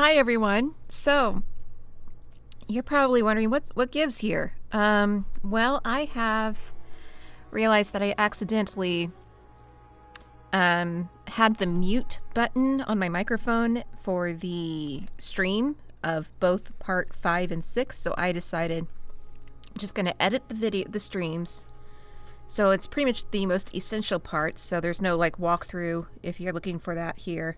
Hi everyone. So you're probably wondering what gives here. Well, I have realized that I accidentally had the mute button on my microphone for the stream of both part 5 and 6, so I decided I'm just going to edit the streams. So it's pretty much the most essential parts, so there's no like walkthrough if you're looking for that here.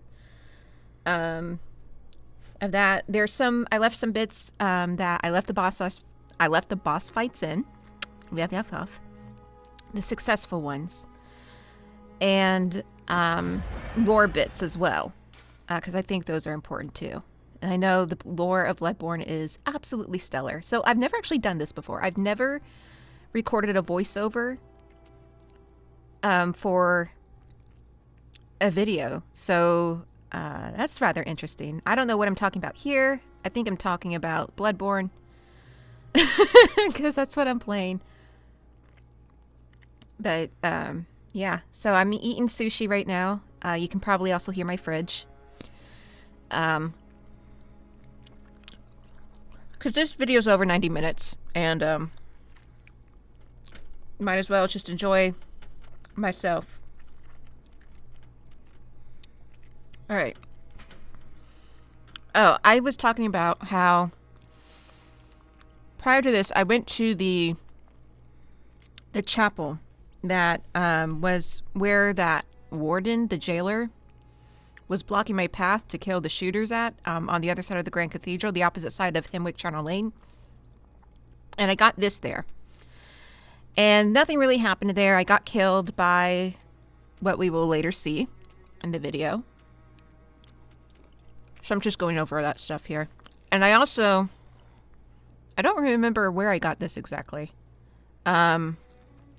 Of that, I left some bits that I left the boss fights in. The successful ones. And lore bits as well, because I think those are important too. And I know the lore of Bloodborne is absolutely stellar. So I've never actually done this before. I've never recorded a voiceover for a video. So that's rather interesting. I don't know what I'm talking about here. I think I'm talking about Bloodborne because that's what I'm playing. But yeah, so I'm eating sushi right now. You can probably also hear my fridge. Because this video's over 90 minutes, and might as well just enjoy myself. All right. Oh, I was talking about how prior to this, I went to the chapel that was where that warden, the jailer, was blocking my path to kill the shooters at, on the other side of the Grand Cathedral, the opposite side of Hemwick Charnel Lane. And I got this there. And nothing really happened there. I got killed by what we will later see in the video. So I'm just going over that stuff here. And I don't remember where I got this exactly. But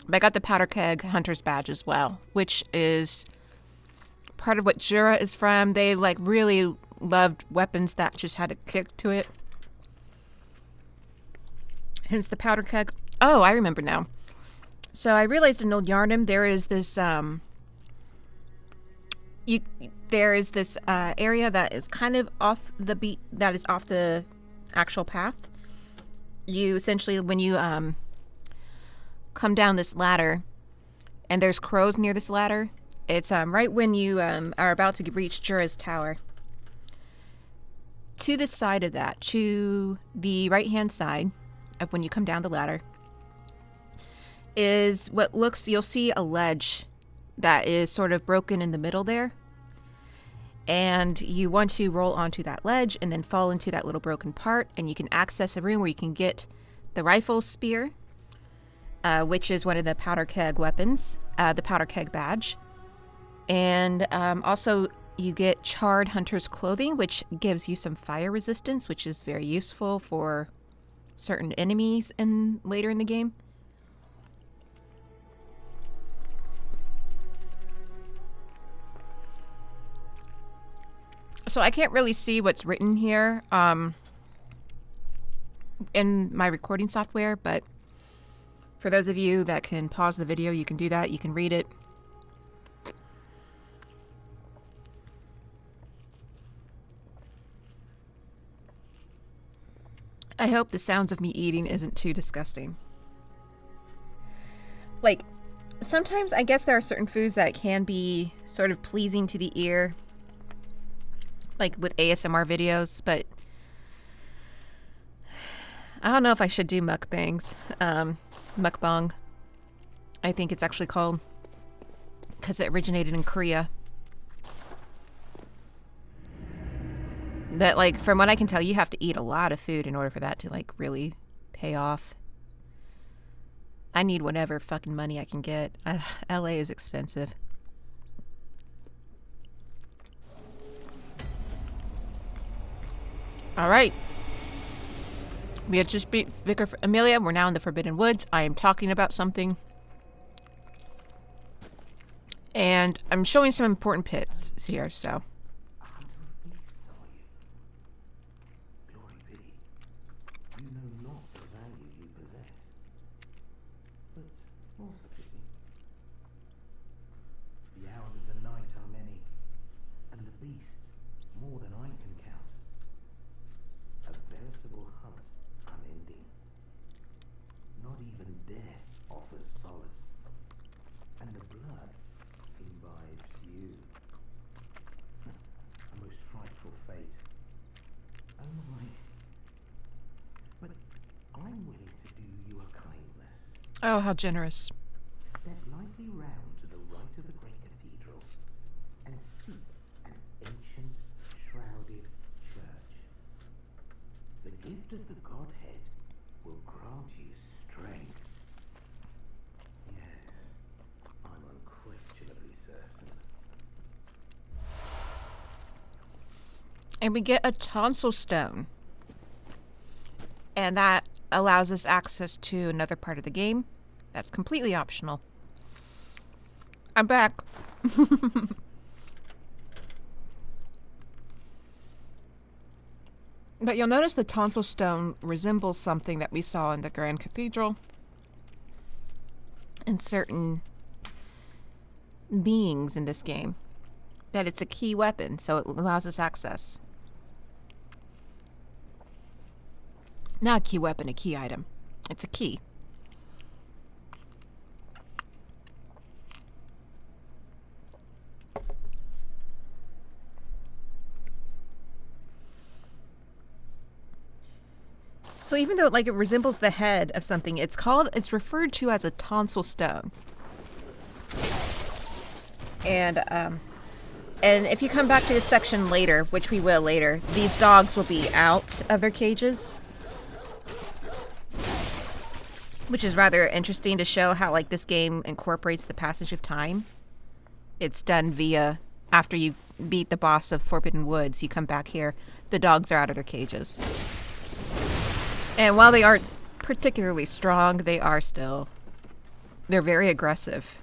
I got the Powder Keg Hunter's Badge as well, which is part of what Jura is from. They like really loved weapons that just had a kick to it. Hence the Powder Keg. Oh, I remember now. So I realized in Old Yarnum there is this area that is kind of off the beat, that is off the actual path. You essentially, when you come down this ladder, and there's crows near this ladder, it's right when you are about to reach Jura's tower. To the side of that, to the right hand side of when you come down the ladder, is you'll see a ledge that is sort of broken in the middle there. And you want to roll onto that ledge and then fall into that little broken part, and you can access a room where you can get the rifle spear, which is one of the powder keg weapons, the powder keg badge. And also you get charred hunter's clothing, which gives you some fire resistance, which is very useful for certain enemies later in the game. So I can't really see what's written here in my recording software, but for those of you that can pause the video, you can do that. You can read it. I hope the sounds of me eating isn't too disgusting. Like, sometimes I guess there are certain foods that can be sort of pleasing to the ear, like with ASMR videos, but I don't know if I should do mukbangs. Mukbang, I think it's actually called, because it originated in Korea. That, like, from what I can tell, you have to eat a lot of food in order for that to, like, really pay off. I need whatever fucking money I can get. LA is expensive. All right. We had just beat Vicar Amelia. We're now in the Forbidden Woods. I am talking about something. And I'm showing some important pits here, so. The hours of the night are many, and the beasts more than I can count. Oh, how generous. Step lightly round to the right of the great cathedral and seek an ancient, shrouded church. The gift of the Godhead will grant you strength. Yes, I'm unquestionably certain. And we get a tonsil stone. And that allows us access to another part of the game. That's completely optional. I'm back. But you'll notice the tonsil stone resembles something that we saw in the Grand Cathedral. And certain beings in this game. That it's a key weapon, so it allows us access. Not a key weapon, a key item. It's a key. So even though it resembles the head of something, it's referred to as a tonsil stone. And if you come back to this section later, which we will later, these dogs will be out of their cages. Which is rather interesting to show how this game incorporates the passage of time. It's done via, after you beat the boss of Forbidden Woods, you come back here, the dogs are out of their cages. And while they aren't particularly strong, they're very aggressive.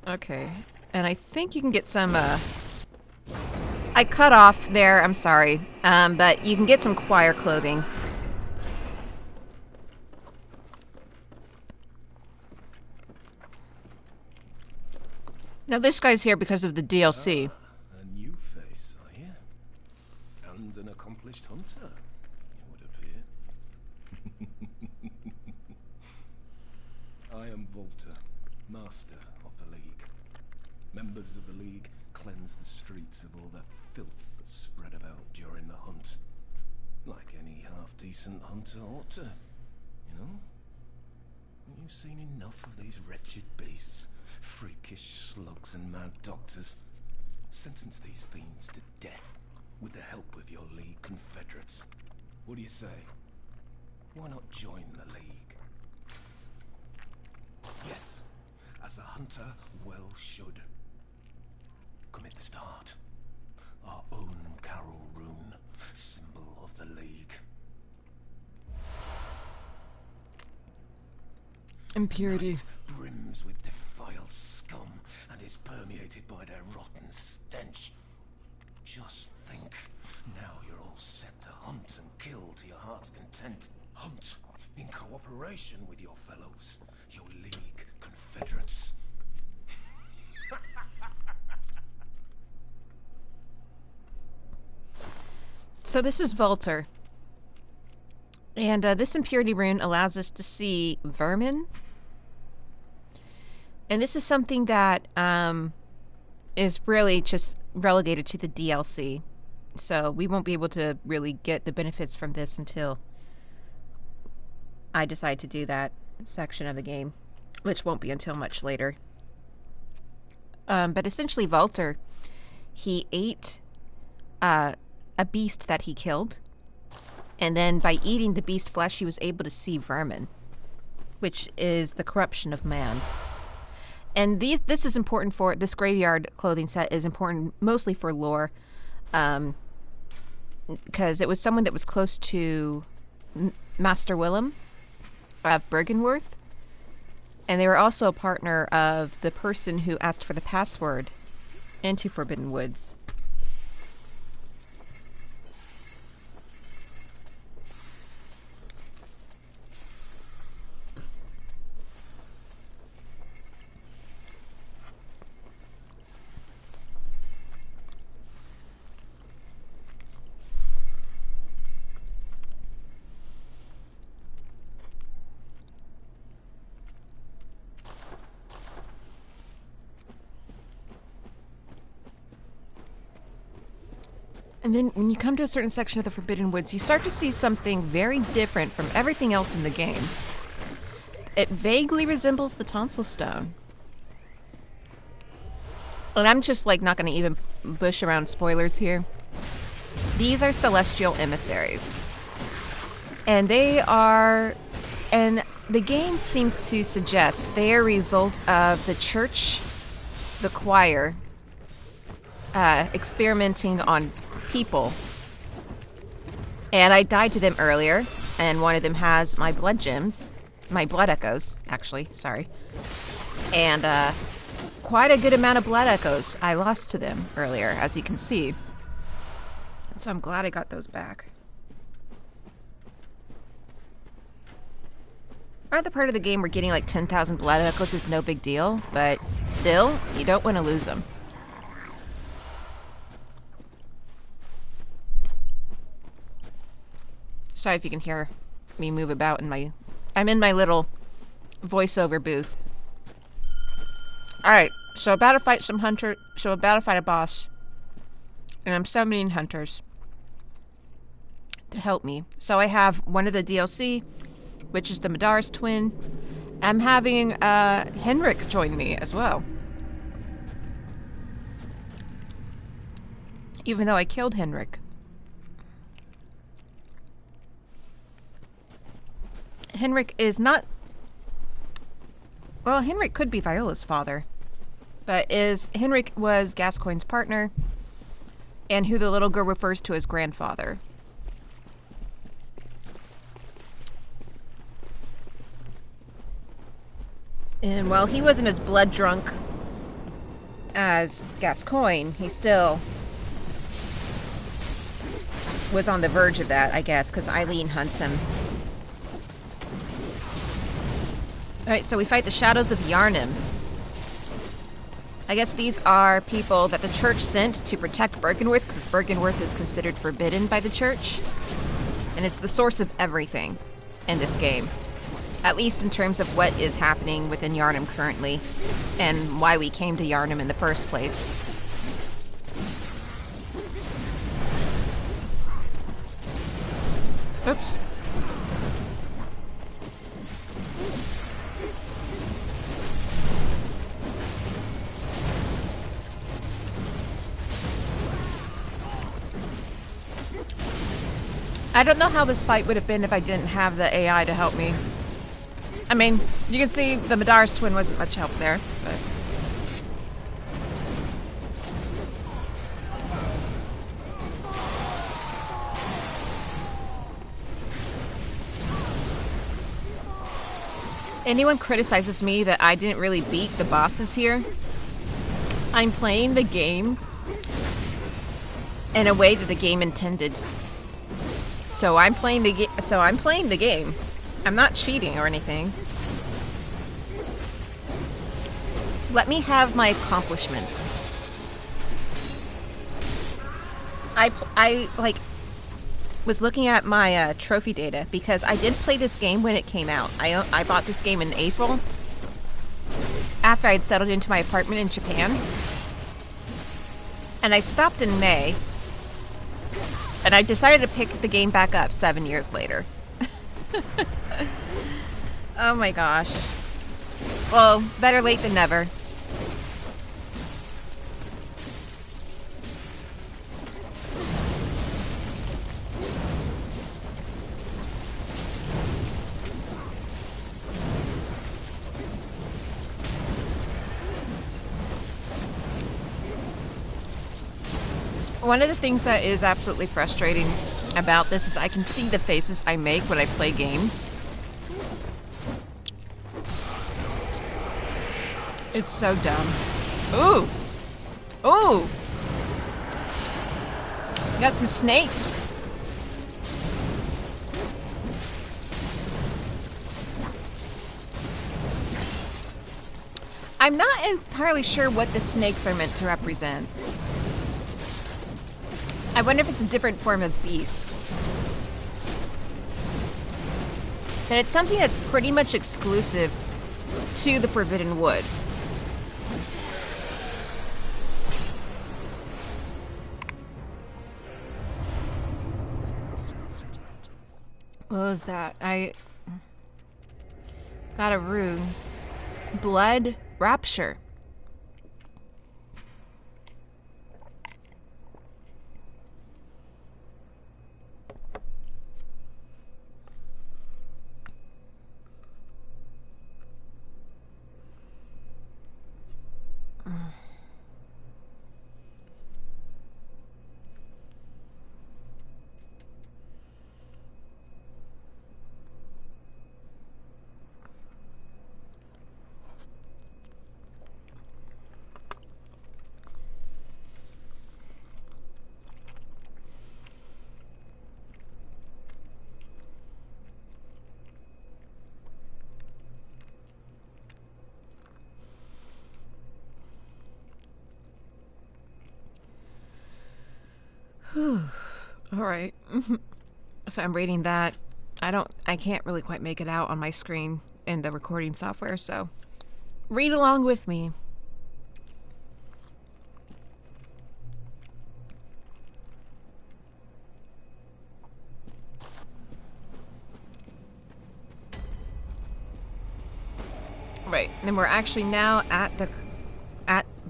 Okay, and I think you can get some, I cut off there, I'm sorry, but you can get some choir clothing. Now this guy's here because of the DLC. A new face, I hear. And an accomplished hunter, it would appear. I am Volta, master of the League. Members of the League cleanse the streets of all the filth that's spread about during the hunt. Like any half-decent hunter ought to, you know? Have you seen enough of these wretched beasts? Freakish slugs and mad doctors. Sentence these fiends to death with the help of your League confederates. What do you say? Why not join the League? Yes, as a hunter well should. Commit this to heart. Our own Carol rune, symbol of the League. Impurity. Night brims with defiled scum and is permeated by their rotten stench. Just think, now you're all set to hunt and kill to your heart's content. Hunt in cooperation with your fellows, your League confederates. So this is Volter. And this impurity rune allows us to see vermin. And this is something that is really just relegated to the DLC. So we won't be able to really get the benefits from this until I decide to do that section of the game, which won't be until much later. But essentially Volter, he ate a beast that he killed. And then by eating the beast flesh, he was able to see vermin, which is the corruption of man. And this is important for, this graveyard clothing set is important mostly for lore, because it was someone that was close to Master Willem of Byrgenwerth. And they were also a partner of the person who asked for the password into Forbidden Woods. And then when you come to a certain section of the Forbidden Woods, you start to see something very different from everything else in the game. It vaguely resembles the tonsil stone. And I'm just like not going to even bush around spoilers here. These are celestial emissaries. And they are, and the game seems to suggest they are a result of the church, the choir, experimenting on people. And I died to them earlier, and one of them has my blood gems, my blood echoes, actually, sorry. And quite a good amount of blood echoes I lost to them earlier, as you can see. So I'm glad I got those back. Aren't the part of the game where getting like 10,000 blood echoes is no big deal, but still, you don't want to lose them. Sorry if you can hear me move about in my... I'm in my little voiceover booth. Alright, so about to fight some hunter... So about to fight a boss. And I'm summoning hunters to help me. So I have one of the DLC, which is the Madar's twin. I'm having Henrik join me as well. Even though I killed Henrik. Henrik is not... Well, Henrik could be Viola's father. But Henrik was Gascoigne's partner, and who the little girl refers to as grandfather. And while he wasn't as blood drunk as Gascoigne, he still was on the verge of that, I guess, because Eileen hunts him. Alright, so we fight the Shadows of Yharnam. I guess these are people that the church sent to protect Byrgenwerth, because Byrgenwerth is considered forbidden by the church. And it's the source of everything in this game. At least in terms of what is happening within Yharnam currently, and why we came to Yharnam in the first place. Oops. I don't know how this fight would have been if I didn't have the AI to help me. I mean, you can see the Madar's twin wasn't much help there, but... Anyone criticizes me that I didn't really beat the bosses here, I'm playing the game in a way that the game intended. So I'm playing the game. I'm not cheating or anything. Let me have my accomplishments. I like was looking at my trophy data because I did play this game when it came out. I bought this game in April after I had settled into my apartment in Japan. And I stopped in May. And I decided to pick the game back up 7 years later. Oh my gosh. Well, better late than never. One of the things that is absolutely frustrating about this is I can see the faces I make when I play games. It's so dumb. Ooh! Ooh! Got some snakes. I'm not entirely sure what the snakes are meant to represent. I wonder if it's a different form of beast. And it's something that's pretty much exclusive to the Forbidden Woods. What was that? I got a rune. Blood Rapture. All right. So I'm reading that. I can't really quite make it out on my screen in the recording software, so read along with me. Right. And we're actually now at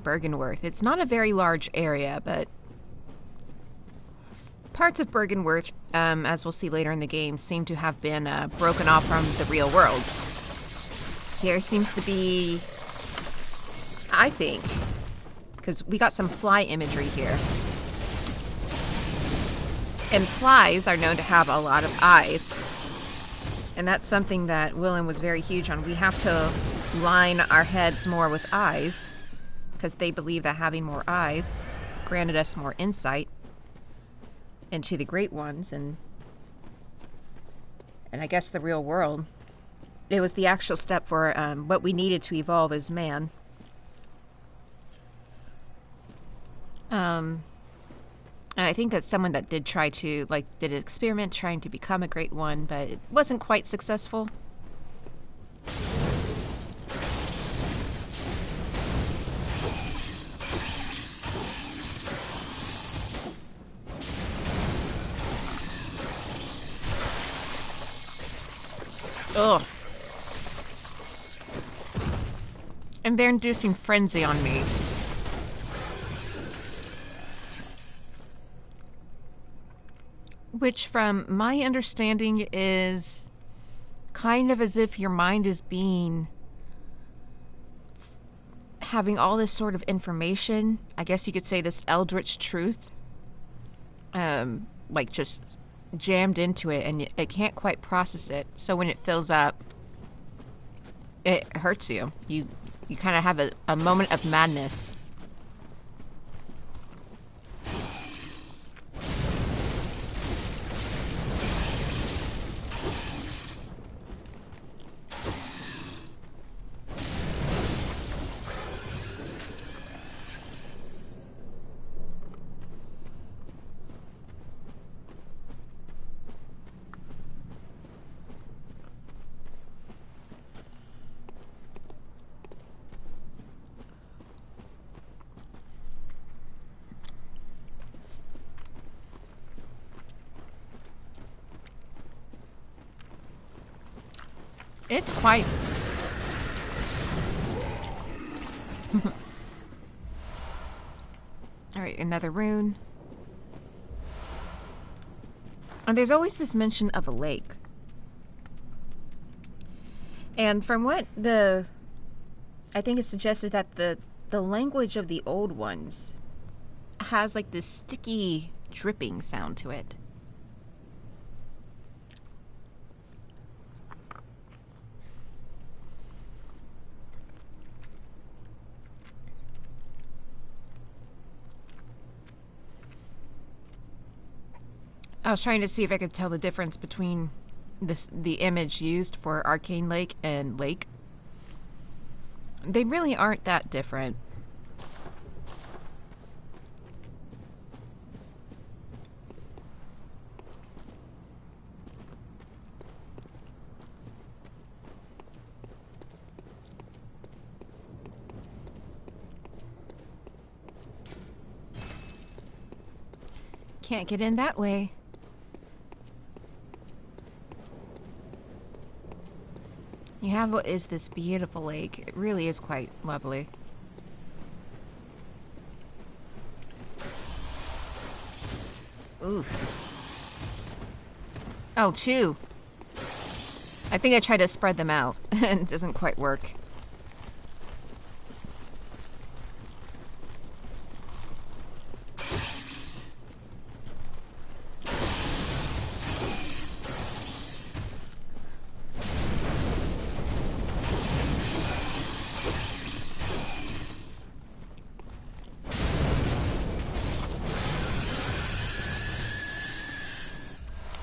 Byrgenwerth. It's not a very large area, but parts of Byrgenwerth, as we'll see later in the game, seem to have been broken off from the real world. Here seems to be, I think, because we got some fly imagery here. And flies are known to have a lot of eyes. And that's something that Willem was very huge on. We have to line our heads more with eyes, because they believe that having more eyes granted us more insight into the Great Ones and I guess the real world. It was the actual step for what we needed to evolve as man. And I think that's someone that did try to, did an experiment trying to become a Great One, but it wasn't quite successful. Ugh. And they're inducing frenzy on me. Which, from my understanding, is kind of as if your mind is having all this sort of information. I guess you could say this eldritch truth. Just jammed into it, and it can't quite process it. So when it fills up, it hurts you. You kind of have a moment of madness. It's quite... Alright, another rune. And there's always this mention of a lake. And from what I think it's suggested that the language of the old ones has like this sticky dripping sound to it. I was trying to see if I could tell the difference between the image used for Arcane Lake and Lake. They really aren't that different. Can't get in that way. have what is this beautiful lake. It really is quite lovely. Oof. Oh, 2. I think I tried to spread them out, and it doesn't quite work.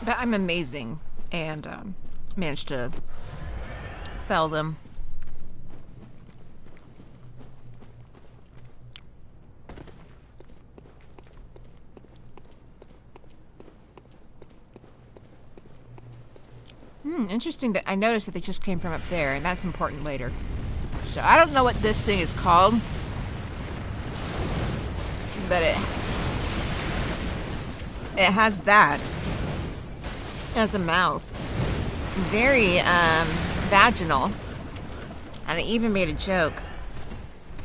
But I'm amazing, and managed to fell them. Interesting that I noticed that they just came from up there, and that's important later. So I don't know what this thing is called, but it has that as a mouth. Very vaginal. And I even made a joke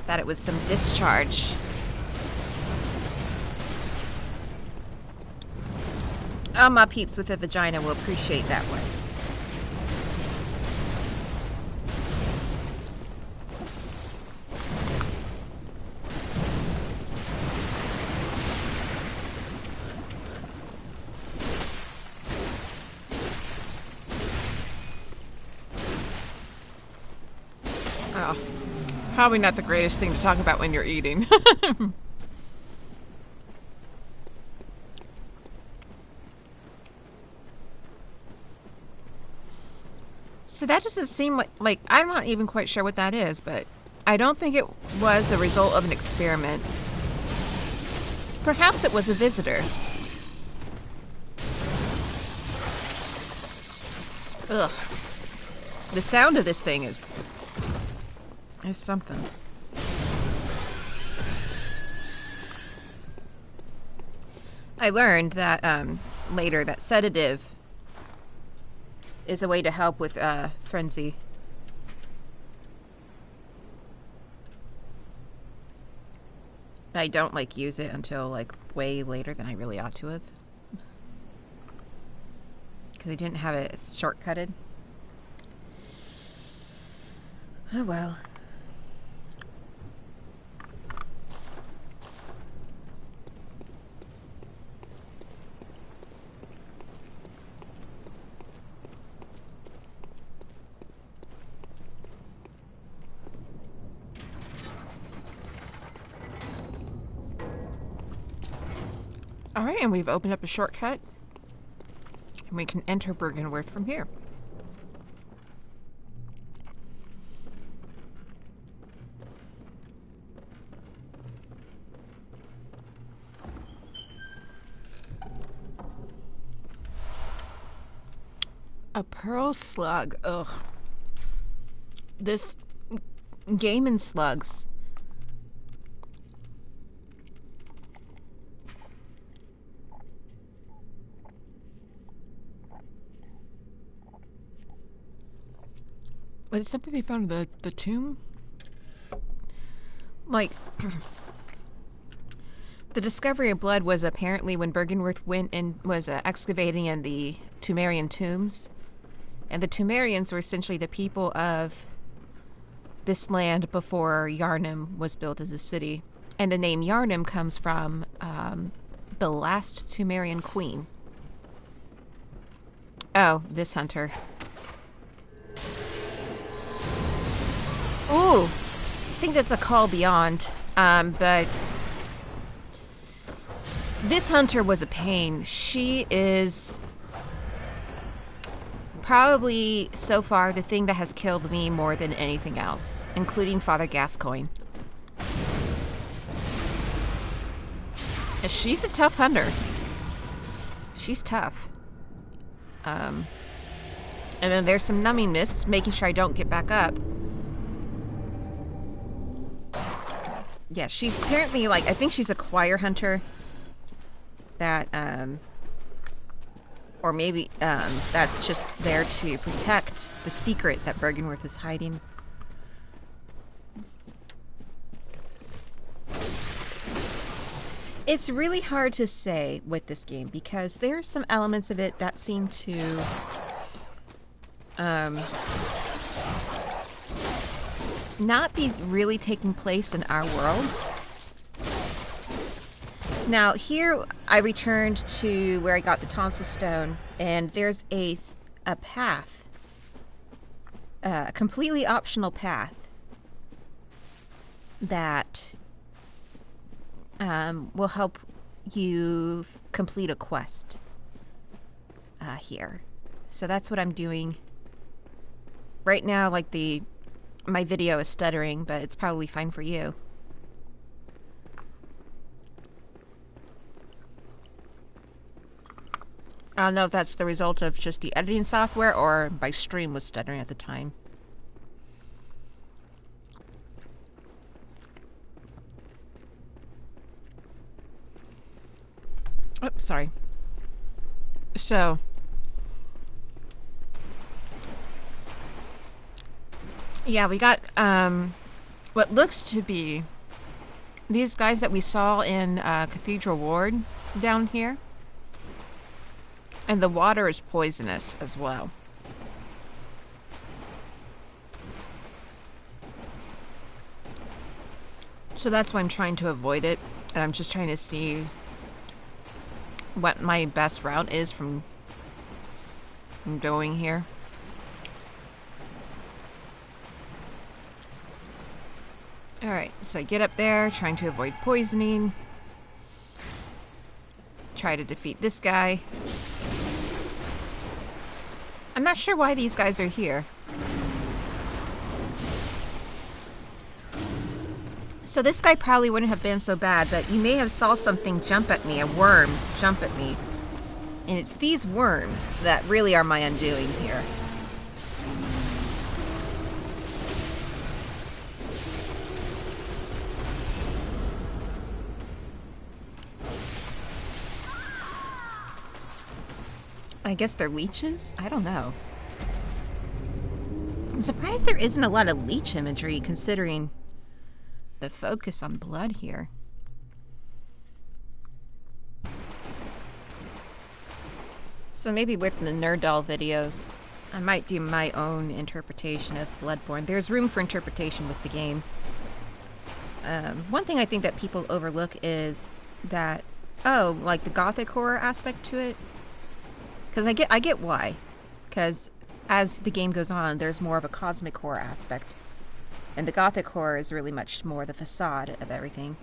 that it was some discharge. Oh, my peeps with a vagina will appreciate that one. Oh, probably not the greatest thing to talk about when you're eating. So that doesn't seem like I'm not even quite sure what that is, but I don't think it was a result of an experiment. Perhaps it was a visitor. Ugh. The sound of this thing is something. I learned that later that sedative is a way to help with frenzy. I don't use it until way later than I really ought to have, because I didn't have it shortcutted. Oh well. Alright, and we've opened up a shortcut. And we can enter Byrgenwerth from here. A pearl slug. Ugh. This game and slugs. Was it something they found in the tomb? The discovery of blood was apparently when Byrgenwerth went and was excavating in the Tumerian tombs. And the Tumerians were essentially the people of this land before Yharnam was built as a city. And the name Yharnam comes from the last Tumerian queen. Oh, this hunter. Ooh, I think that's a call beyond, but this hunter was a pain. She is probably, so far, the thing that has killed me more than anything else, including Father Gascoigne. She's a tough hunter. She's tough. And then there's some numbing mist, making sure I don't get back up. Yeah, she's apparently, I think she's a choir hunter that, Or maybe that's just there to protect the secret that Byrgenwerth is hiding. It's really hard to say with this game because there's some elements of it that seem to not be really taking place in our world. Now here I returned to where I got the tonsil stone, and there's a path, a completely optional path that will help you complete a quest here. So that's what I'm doing right now. Like my video is stuttering, but it's probably fine for you. I don't know if that's the result of just the editing software or my stream was stuttering at the time. Oops, sorry. So, yeah, we got what looks to be these guys that we saw in Cathedral Ward down here. And the water is poisonous as well. So that's why I'm trying to avoid it. And I'm just trying to see what my best route is from going here. Alright, so I get up there, trying to avoid poisoning. Try to defeat this guy. I'm not sure why these guys are here. So this guy probably wouldn't have been so bad, but you may have saw something jump at me, a worm jump at me. And it's these worms that really are my undoing here. I guess they're leeches? I don't know. I'm surprised there isn't a lot of leech imagery considering the focus on blood here. So maybe with the Nerd Doll videos, I might do my own interpretation of Bloodborne. There's room for interpretation with the game. One thing I think that people overlook is that, oh, like the gothic horror aspect to it. Because I get why. Because as the game goes on, there's more of a cosmic horror aspect. And the gothic horror is really much more the facade of everything.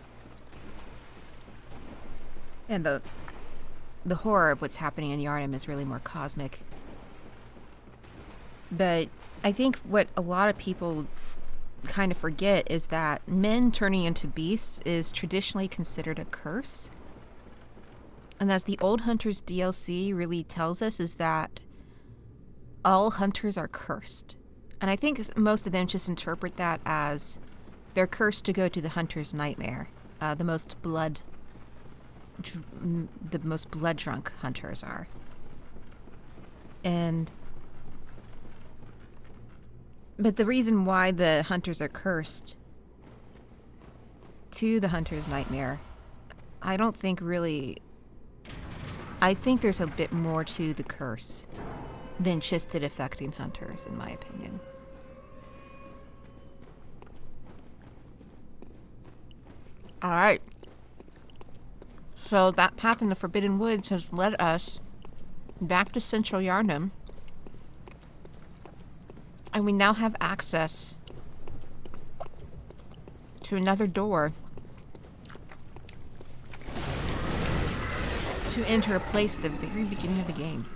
And the horror of what's happening in Yharnam is really more cosmic. But I think what a lot of people kind of forget is that men turning into beasts is traditionally considered a curse. And as the Old Hunters DLC really tells us, is that all hunters are cursed. And I think most of them just interpret that as they're cursed to go to the hunter's nightmare. The most blood-drunk hunters are. But the reason why the hunters are cursed to the hunter's nightmare, I don't think really... I think there's a bit more to the curse than just it affecting hunters, in my opinion. Alright. So that path in the Forbidden Woods has led us back to Central Yharnam. And we now have access to another door to enter a place at the very beginning of the game.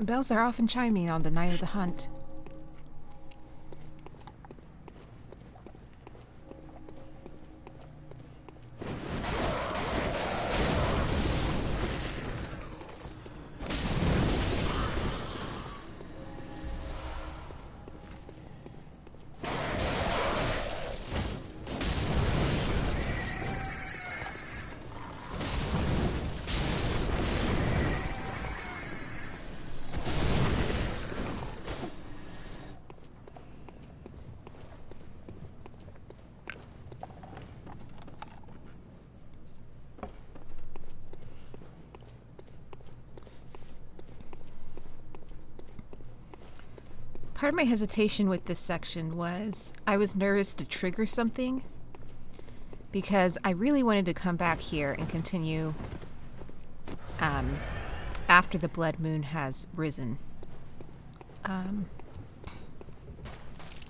Bells are often chiming on the night of the hunt. Part of my hesitation with this section was I was nervous to trigger something because I really wanted to come back here and continue after the blood moon has risen.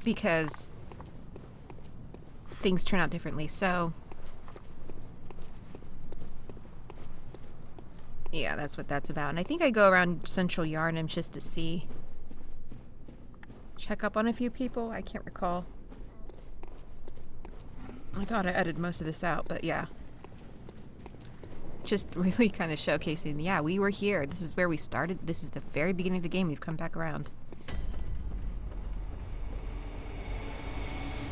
Because things turn out differently. So, yeah, that's what that's about. And I think I go around Central Yarnum just to see. Check up on a few people. I can't recall. I thought I edited most of this out, but yeah. Just really kind of showcasing, yeah, we were here. This is where we started. This is the very beginning of the game. We've come back around.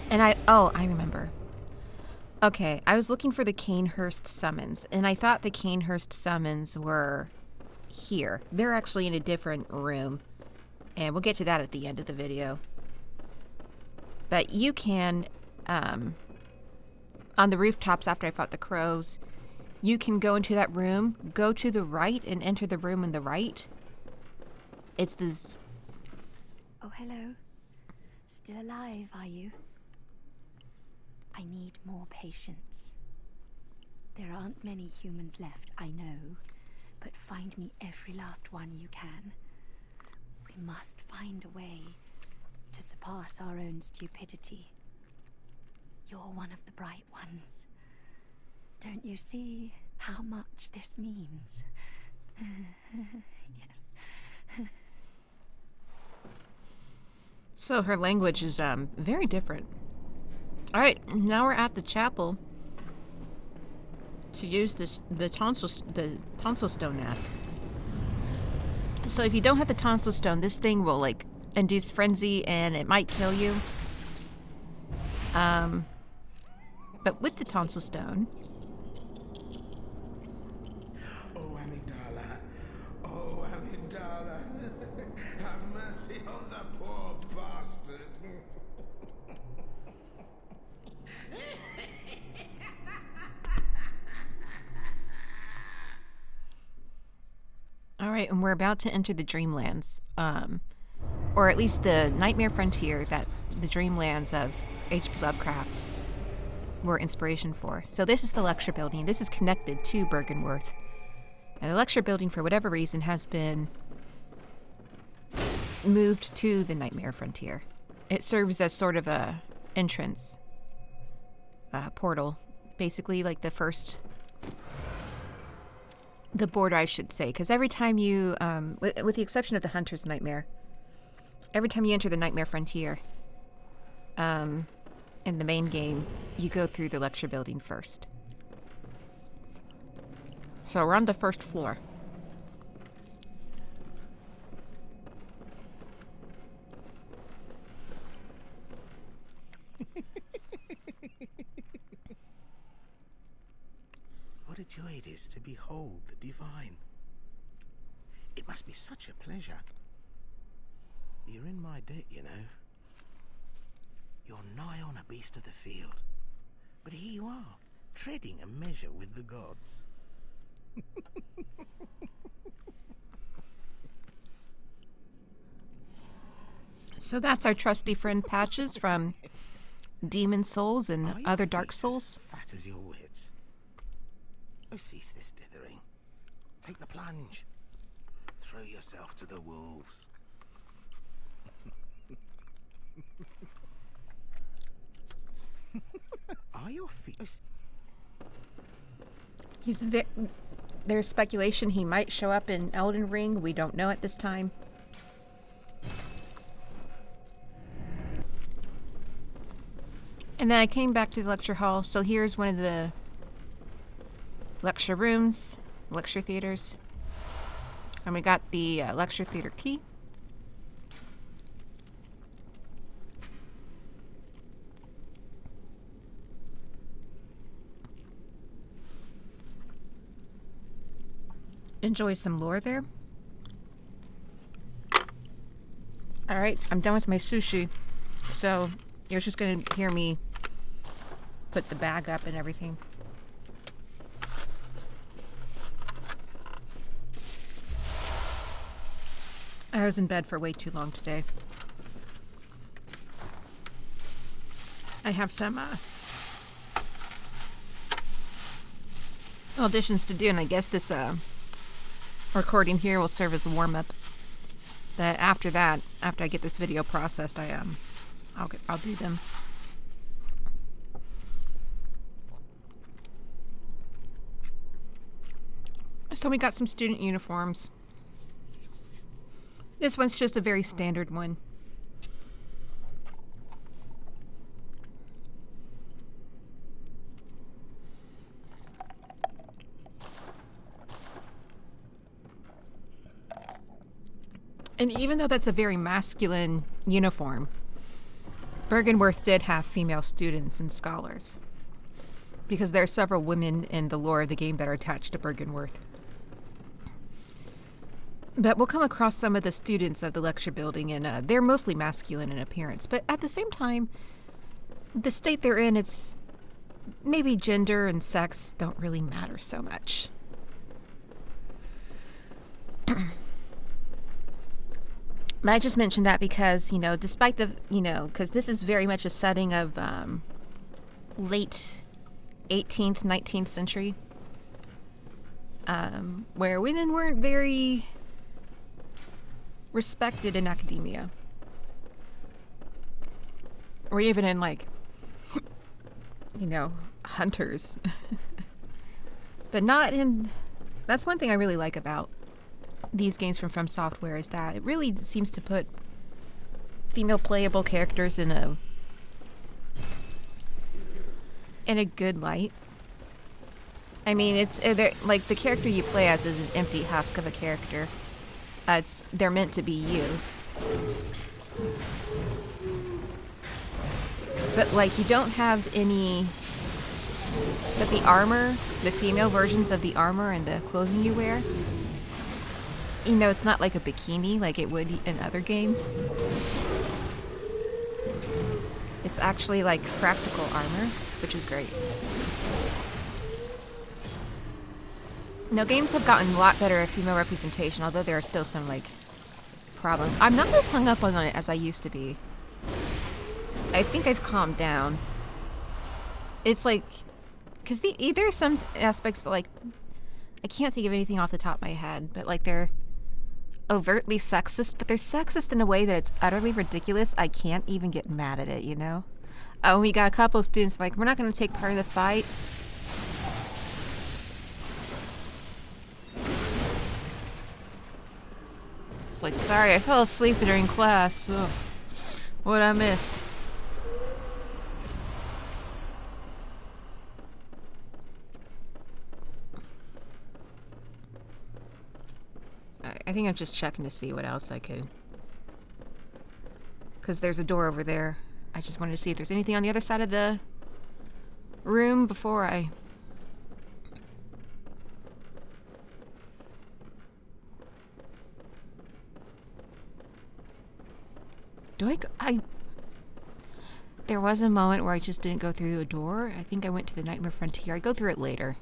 And I remember. Okay, I was looking for the Canehurst summons, and I thought the Canehurst summons were here. They're actually in a different room, and we'll get to that at the end of the video. But you can, on the rooftops after I fought the crows, you can go into that room, go to the right, and enter the room on the right. It's this... Oh, hello. Still alive, are you? I need more patience. There aren't many humans left, I know, but find me every last one you can. We must find a way to surpass our own stupidity. You're one of the bright ones. Don't you see how much this means? Yes. So her language is very different. All right, now we're at the chapel to use the tonsil stone at. So if you don't have the tonsil stone, this thing will like induce frenzy and it might kill you. But with the tonsil stone, oh Amygdala, have mercy on the poor bastard. all right, and we're about to enter the Dreamlands, or at least the Nightmare Frontier. That's the Dreamlands of H.P. Lovecraft were inspiration for. So this is the lecture building. This is connected to Byrgenwerth. And the lecture building, for whatever reason, has been moved to the Nightmare Frontier. It serves as sort of a entrance portal, basically like the border, I should say, because every time you, with the exception of the Hunter's Nightmare, every time you enter the Nightmare Frontier, in the main game, you go through the lecture building first. So we're on the first floor. What a joy it is to behold the divine. It must be such a pleasure. You're in my debt, you know. You're nigh on a beast of the field. But here you are, treading a measure with the gods. So that's our trusty friend Patches from Demon Souls and Are your other Dark feet Souls. as fat as your wits? Oh, cease this dithering. Take the plunge. Throw yourself to the wolves. Are your feet... There's speculation he might show up in Elden Ring. We don't know at this time. And then I came back to the lecture hall. So here's one of the lecture rooms, lecture theaters. And we got the lecture theater key. Enjoy some lore there. All right, I'm done with my sushi. So you're just going to hear me put the bag up and everything. I was in bed for way too long today. I have some auditions to do, and I guess this recording here will serve as a warm-up. But after that, after I get this video processed, I'll do them. So we got some student uniforms. This one's just a very standard one. And even though that's a very masculine uniform, Byrgenwerth did have female students and scholars, because there are several women in the lore of the game that are attached to Byrgenwerth. But we'll come across some of the students of the lecture building, and they're mostly masculine in appearance. But at the same time, the state they're in, it's maybe gender and sex don't really matter so much. I just mentioned that because, you know, despite the, you know, because this is very much a setting of late 18th, 19th century, where women weren't very respected in academia. Or even in, like, you know, hunters. But not in... That's one thing I really like about these games from Software, is that it really seems to put female playable characters in a good light. I mean, it's like the character you play as is an empty husk of a character. They're meant to be you. But like, you don't have any. But the armor, the female versions of the armor and the clothing you wear, you know, it's not like a bikini like it would in other games. It's actually like practical armor, which is great. Now, games have gotten a lot better at female representation, although there are still some, like, problems. I'm not as hung up on it as I used to be. I think I've calmed down. It's like, because there are some aspects that, like, I can't think of anything off the top of my head, but, like, they're overtly sexist, but they're sexist in a way that it's utterly ridiculous. I can't even get mad at it, you know? Oh, we got a couple of students like, we're not going to take part in the fight. It's like, sorry, I fell asleep during class. Ugh. What'd I miss? I think I'm just checking to see what else I could. Because there's a door over there. I just wanted to see if there's anything on the other side of the room before I... There was a moment where I just didn't go through a door. I think I went to the Nightmare Frontier. I go through it later.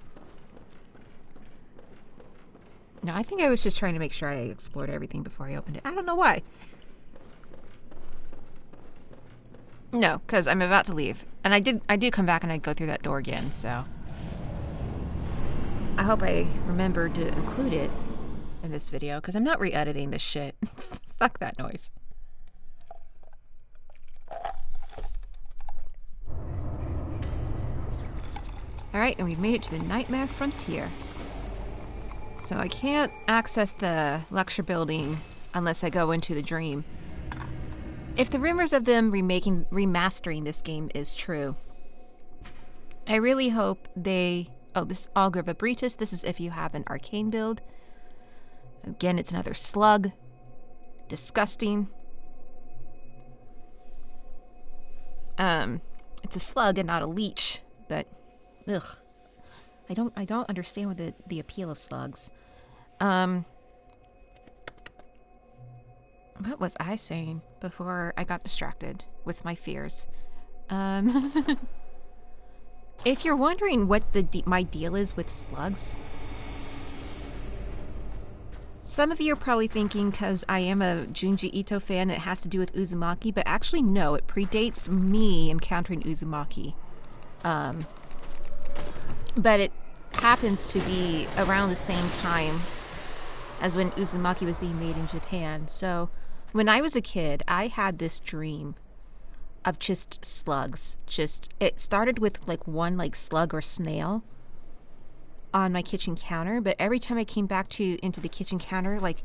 No, I think I was just trying to make sure I explored everything before I opened it. I don't know why. No, because I'm about to leave. And I do come back and I go through that door again, so... I hope I remember to include it in this video, because I'm not re-editing this shit. Fuck that noise. Alright, and we've made it to the Nightmare Frontier. So I can't access the lecture building unless I go into the dream. If the rumors of them remastering this game is true, I really hope they... Oh, this is Augur Vibritus. This is if you have an arcane build. Again, it's another slug. Disgusting. It's a slug and not a leech, but... Ugh. I don't understand what the appeal of slugs. What was I saying before I got distracted with my fears? If you're wondering what my deal is with slugs, Some of you are probably thinking, because I am a Junji Ito fan, it has to do with Uzumaki, but actually no, it predates me encountering Uzumaki. But it happens to be around the same time as when Uzumaki was being made in Japan. So when I was a kid, I had this dream of just slugs. It started with like one like slug or snail on my kitchen counter, but every time I came back into the kitchen counter, like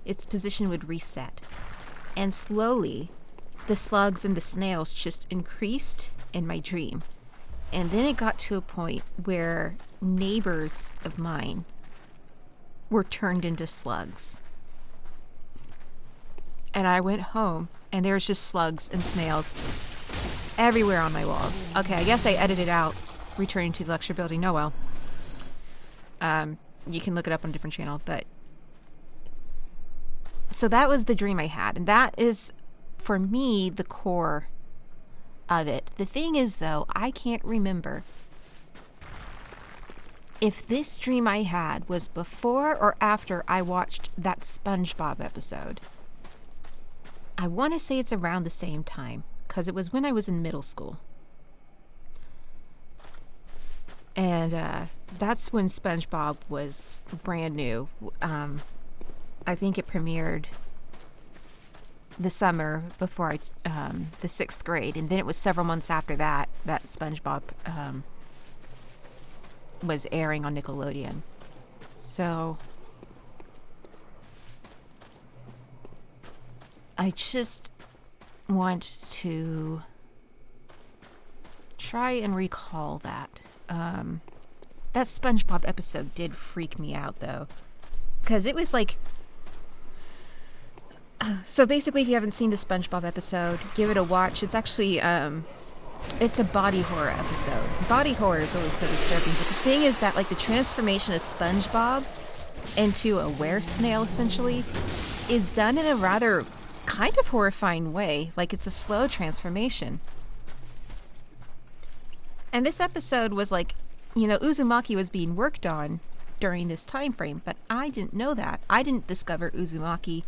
its position would reset. And slowly the slugs and the snails just increased in my dream. And then it got to a point where neighbors of mine were turned into slugs. And I went home and there's just slugs and snails everywhere on my walls. Okay, I guess I edited out returning to the lecture building. Oh well. You can look it up on a different channel, but so that was the dream I had, and that is for me the core of it. The thing is though, I can't remember if this dream I had was before or after I watched that SpongeBob episode. I want to say it's around the same time, because it was when I was in middle school. And that's when SpongeBob was brand new. I think it premiered the summer before the 6th grade. And then it was several months after that SpongeBob was airing on Nickelodeon. So I just want to try and recall that. That SpongeBob episode did freak me out though, because it was like, so basically if you haven't seen the SpongeBob episode, give it a watch. It's actually it's a body horror episode. Body horror is always so disturbing, but the thing is that like the transformation of SpongeBob into a were-snail essentially is done in a rather kind of horrifying way. Like it's a slow transformation. And this episode was like, Uzumaki was being worked on during this time frame, but I didn't know that. I didn't discover Uzumaki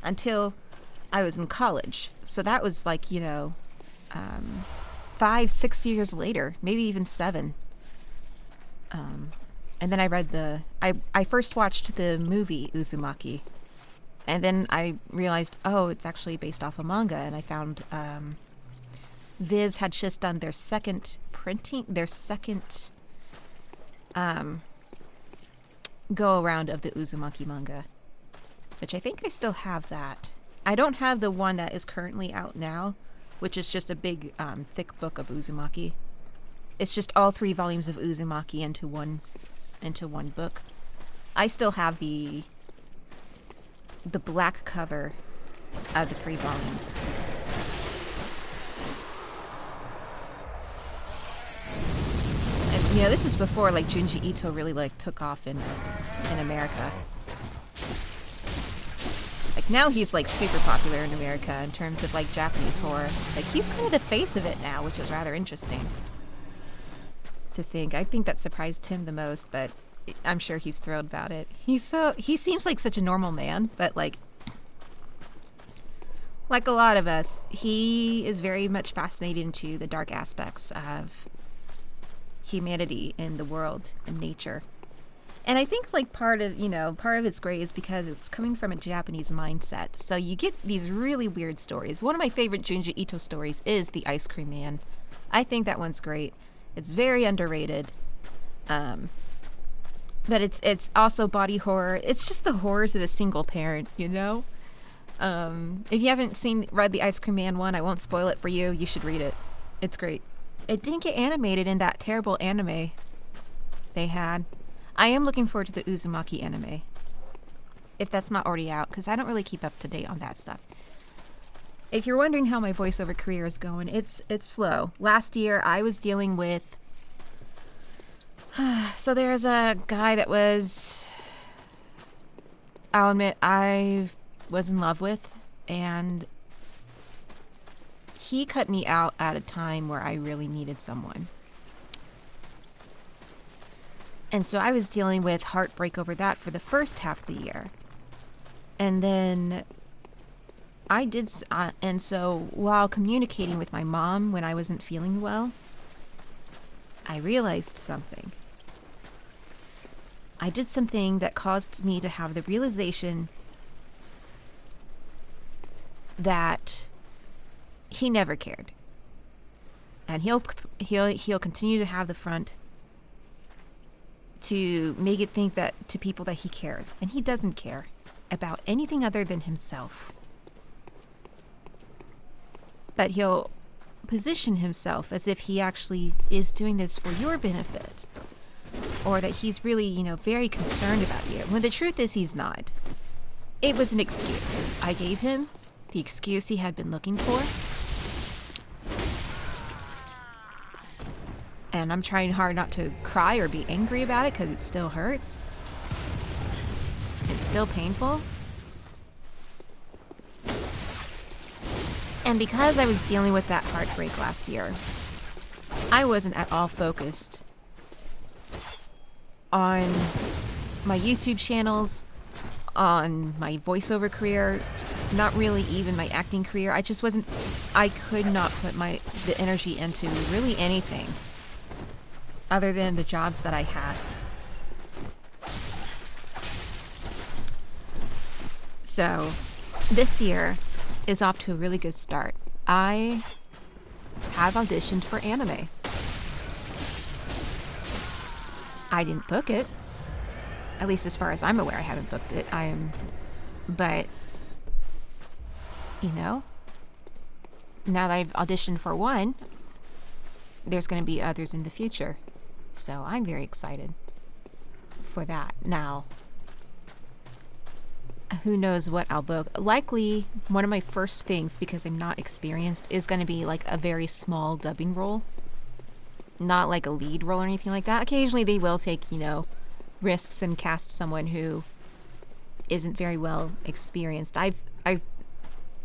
until I was in college. So that was like, 5-6 years later, maybe even 7. And then I read I first watched the movie Uzumaki, and then I realized, oh, it's actually based off a manga, and I found Viz had just done their second go around of the Uzumaki manga, which I think I still have that. I don't have the one that is currently out now, which is just a big thick book of Uzumaki. It's just all 3 volumes of Uzumaki into one book. I still have the black cover of the 3 volumes. And this was before like Junji Ito really like took off in America. Like now he's like super popular in America in terms of like Japanese horror. Like he's kind of the face of it now, which is rather interesting to think. I think that surprised him the most, but I'm sure he's thrilled about it. He seems like such a normal man, but like a lot of us, he is very much fascinated into the dark aspects of humanity in the world and nature. And I think like part of it's great is because it's coming from a Japanese mindset. So you get these really weird stories. One of my favorite Junji Ito stories is The Ice Cream Man. I think that one's great. It's very underrated. But it's also body horror. It's just the horrors of a single parent, If you haven't read The Ice Cream Man one, I won't spoil it for you. You should read it. It's great. It didn't get animated in that terrible anime they had. I am looking forward to the Uzumaki anime, if that's not already out, because I don't really keep up to date on that stuff. If you're wondering how my voiceover career is going, it's slow. Last year, I was dealing with... So there's a guy that I'll admit, I was in love with, and he cut me out at a time where I really needed someone. And so I was dealing with heartbreak over that for the first half of the year. And then and so while communicating with my mom when I wasn't feeling well, I realized something. I did something that caused me to have the realization that he never cared. And he'll continue to have the front to make it think that to people that he cares, and he doesn't care about anything other than himself. But he'll position himself as if he actually is doing this for your benefit, or that he's really, very concerned about you, when the truth is he's not. It was an excuse I gave him, the excuse he had been looking for. And I'm trying hard not to cry or be angry about it because it still hurts. It's still painful. And because I was dealing with that heartbreak last year, I wasn't at all focused on my YouTube channels, on my voiceover career, not really even my acting career. I could not put the energy into really anything other than the jobs that I had. So this year is off to a really good start. I have auditioned for anime. I didn't book it. At least as far as I'm aware, I haven't booked it. But, now that I've auditioned for one, there's going to be others in the future. So I'm very excited for that. Now, who knows what I'll book. Likely, one of my first things, because I'm not experienced, is going to be like a very small dubbing role. Not like a lead role or anything like that. Occasionally they will take, risks and cast someone who isn't very well experienced. I've taken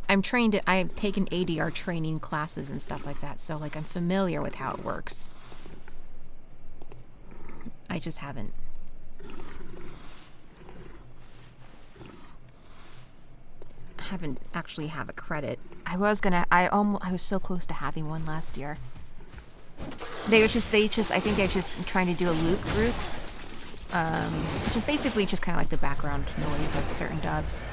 ADR training classes and stuff like that, so I'm familiar with how it works. I just haven't actually have a credit. I was so close to having one last year. I think they're just trying to do a loop group, which is basically just kind of like the background noise of certain dubs.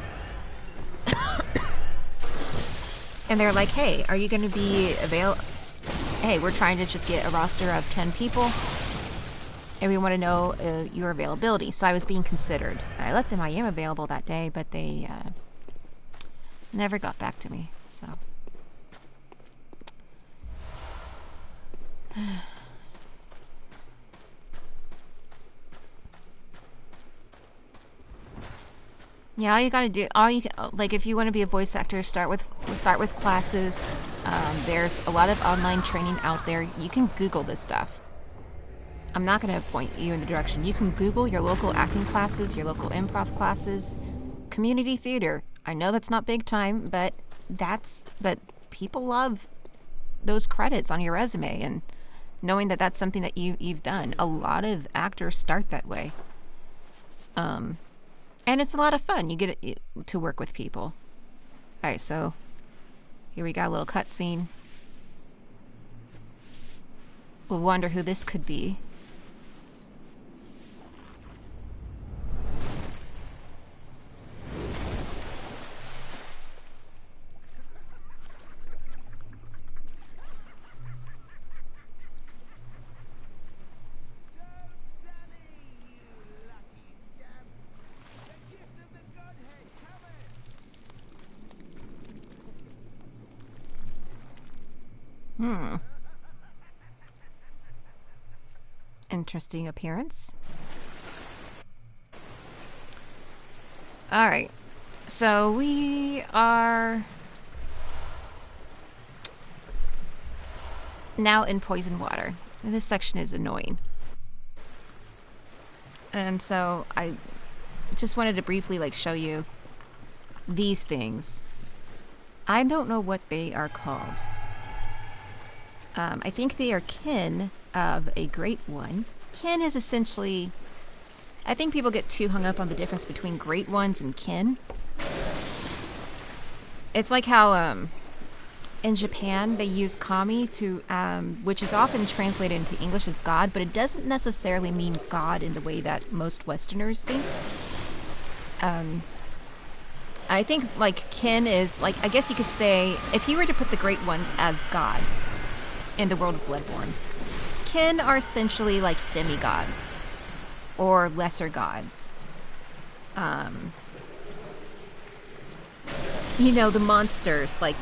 And they're like, hey, are you going to be available? Hey, we're trying to just get a roster of 10 people, and we want to know your availability. So I was being considered. And I let them, I am available that day, but they never got back to me, so. Yeah, all you gotta do, if you want to be a voice actor, start with classes. There's a lot of online training out there. You can Google this stuff. I'm not gonna point you in the direction. You can Google your local acting classes, your local improv classes, community theater. I know that's not big time, but people love those credits on your resume, and knowing that that's something that you've done. A lot of actors start that way. And it's a lot of fun. You get to work with people. All right, so here we got a little cutscene. We'll wonder who this could be. Interesting appearance. All right. So we are now in Poison Water. And this section is annoying. And so I just wanted to briefly show you these things. I don't know what they are called. I think they are kin of a great one. Kin is essentially, I think people get too hung up on the difference between great ones and kin. It's like how in Japan they use kami to, which is often translated into English as God, but it doesn't necessarily mean God in the way that most Westerners think. I think like kin is like, I guess you could say if you were to put the great ones as gods in the world of Bloodborne, kin are essentially like demigods or lesser gods. You know, the monsters, like,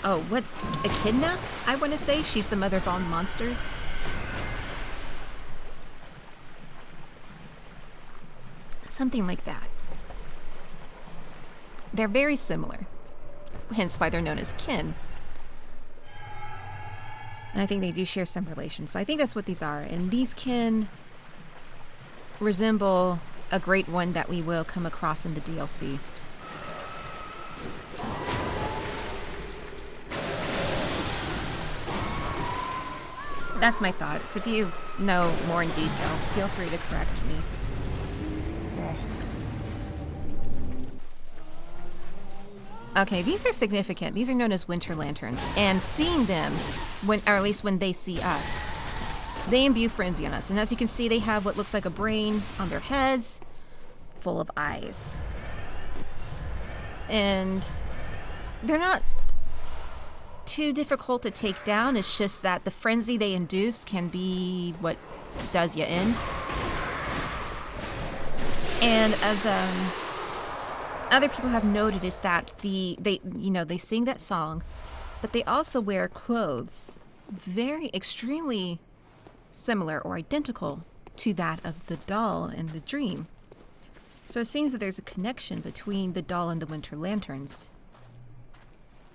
oh, what's Echidna? I want to say she's the mother of all monsters. Something like that. They're very similar, hence why they're known as kin. And I think they do share some relation. So I think that's what these are. And these kin resemble a great one that we will come across in the DLC. That's my thoughts. If you know more in detail, feel free to correct me. Okay, these are significant. These are known as winter lanterns. And seeing them, or at least when they see us, they imbue frenzy on us. And as you can see, they have what looks like a brain on their heads, full of eyes. And they're not too difficult to take down. It's just that the frenzy they induce can be what does you in. And as other people have noted is that they sing that song, but they also wear clothes very extremely similar or identical to that of the doll in the dream. So it seems that there's a connection between the doll and the winter lanterns.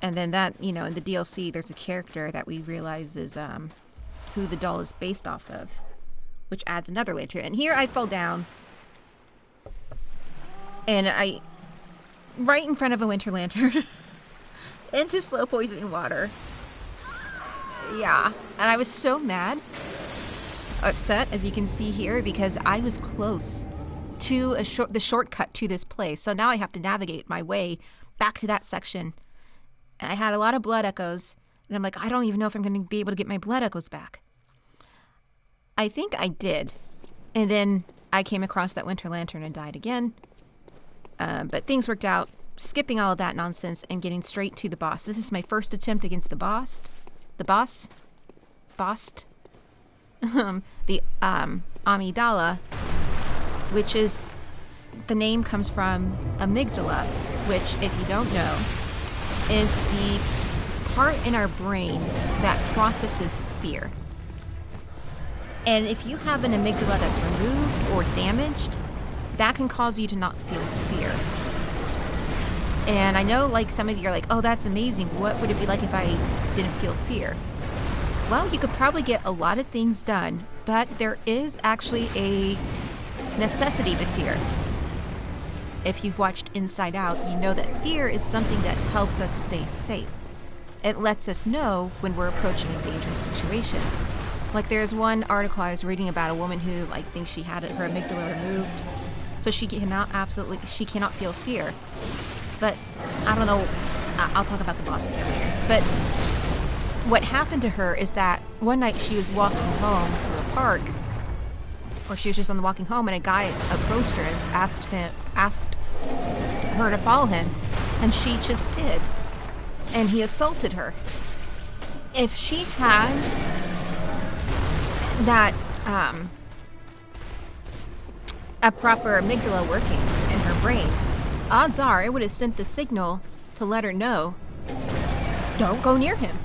And then that, in the DLC, there's a character that we realize is who the doll is based off of, which adds another layer to it. And here I fell down, and right in front of a winter lantern, into slow poison water. Yeah, and I was so mad, upset, as you can see here, because I was close to the shortcut to this place. So now I have to navigate my way back to that section. And I had a lot of blood echoes, and I'm like, I don't even know if I'm going to be able to get my blood echoes back. I think I did. And then I came across that winter lantern and died again. But things worked out, skipping all of that nonsense and getting straight to the boss. This is my first attempt against the boss. The Amygdala, which is, the name comes from amygdala, which, if you don't know, is the part in our brain that processes fear. And if you have an amygdala that's removed or damaged, that can cause you to not feel fear. And I know, like, some of you are like, oh, that's amazing. What would it be like if I didn't feel fear? Well, you could probably get a lot of things done, but there is actually a necessity to fear. If you've watched Inside Out, you know that fear is something that helps us stay safe. It lets us know when we're approaching a dangerous situation. Like, there's one article I was reading about a woman who, like, thinks she had her amygdala removed, so she cannot feel fear. But I don't know. I'll talk about the boss here later. But what happened to her is that one night she was walking home through a park, or she was just on the walking home, and a guy approached her and asked her to follow him, and she just did. And he assaulted her. If she had that a proper amygdala working in her brain, odds are it would have sent the signal to let her know, don't go near him.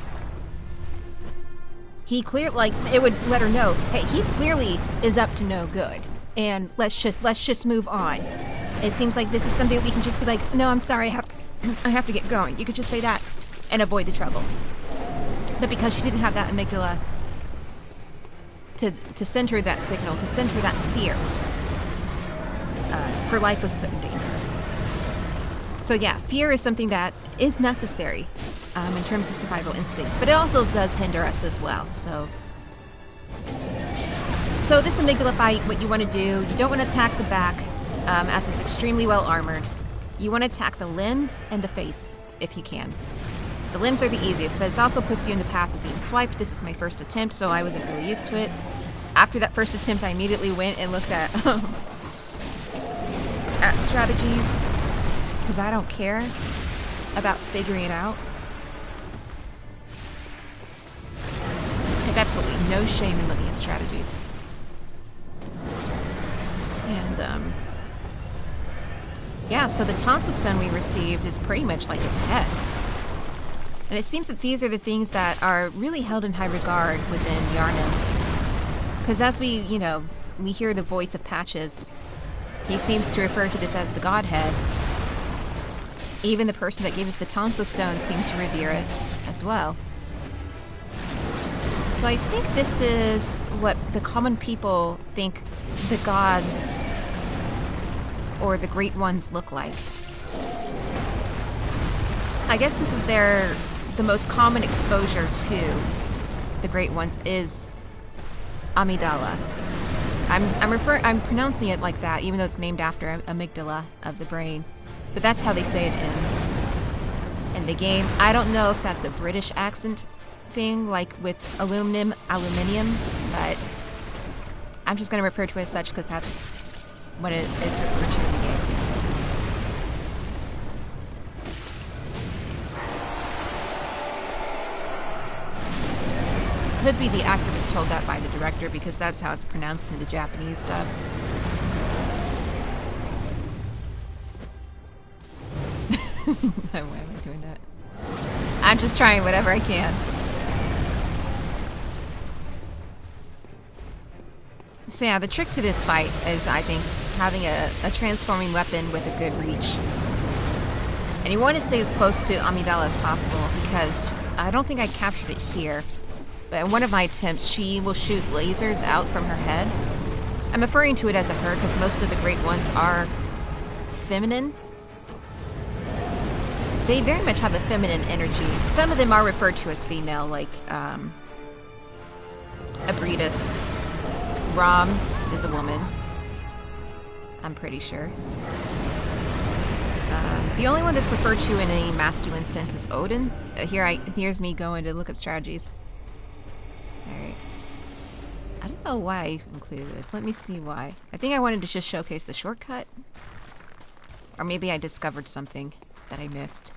It would let her know, hey, he clearly is up to no good, and let's just move on. It seems like this is something we can just be like, no, I'm sorry, I have to get going. You could just say that and avoid the trouble. But because she didn't have that amygdala to send her that signal, to send her that fear, her life was put in danger. So yeah, fear is something that is necessary in terms of survival instincts, but it also does hinder us as well. So this amygdala fight, what you want to do, you don't want to attack the back, as it's extremely well armored. You want to attack the limbs and the face if you can. The limbs are the easiest, but it also puts you in the path of being swiped. This is my first attempt, so I wasn't really used to it. After that first attempt, I immediately went and looked at at strategies, because I don't care about figuring it out. I have absolutely no shame in looking at strategies. And, yeah, so the tonsil stone we received is pretty much like its head. And it seems that these are the things that are really held in high regard within Yharnam. Because as we, you know, we hear the voice of Patches, he seems to refer to this as the Godhead. Even the person that gave us the tonsil stone seemed to revere it as well. So I think this is what the common people think the god or the Great Ones look like. I guess this is the most common exposure to the Great Ones is Amygdala. I'm pronouncing it like that, even though it's named after amygdala of the brain. But that's how they say it in the game. I don't know if that's a British accent thing, like with aluminium, but I'm just going to refer to it as such because that's what it's referred to in the game. Could be the actor was told that by the director because that's how it's pronounced in the Japanese dub. Why am I doing that? I'm just trying whatever I can. So yeah, the trick to this fight is, I think, having a transforming weapon with a good reach. And you want to stay as close to Amygdala as possible because I don't think I captured it here. But in one of my attempts, she will shoot lasers out from her head. I'm referring to it as a her because most of the Great Ones are feminine. They very much have a feminine energy. Some of them are referred to as female, like Abridus. Rom is a woman. I'm pretty sure. The only one that's referred to in a masculine sense is Odin. Here's me going to look up strategies. Alright. I don't know why I included this. Let me see why. I think I wanted to just showcase the shortcut. Or maybe I discovered something that I missed.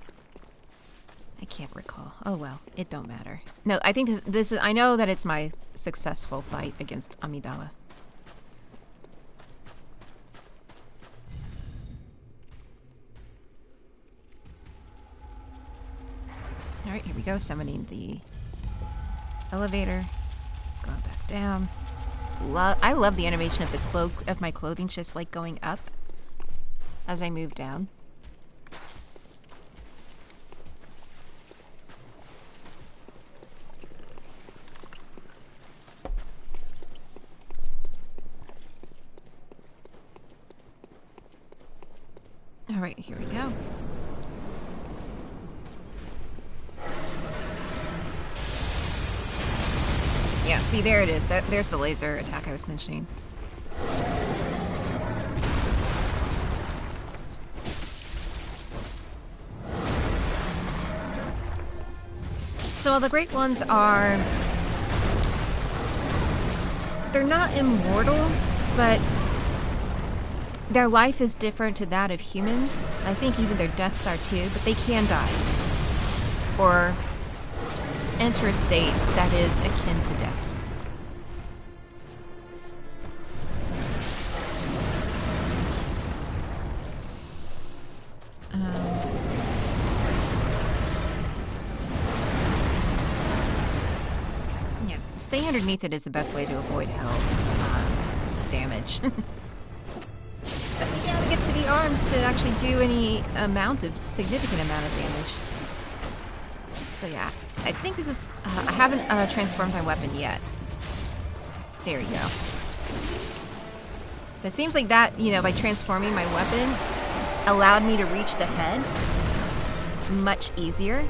I can't recall. Oh well, it don't matter. No, I think this is... I know that it's my successful fight against Amygdala. Alright, here we go. Summoning the elevator. Going back down. I love the animation of the cloak of my clothing just like going up as I move down. Alright, here we go. Yeah, see, there it is. There's the laser attack I was mentioning. So while the Great Ones are... they're not immortal, but their life is different to that of humans. I think even their deaths are too, but they can die. Or enter a state that is akin to death. Yeah, staying underneath it is the best way to avoid health damage. But you gotta get to the arms to actually do any significant amount of damage. So yeah, I think this is... I haven't transformed my weapon yet. There you go. It seems like that, you know, by transforming my weapon, allowed me to reach the head much easier.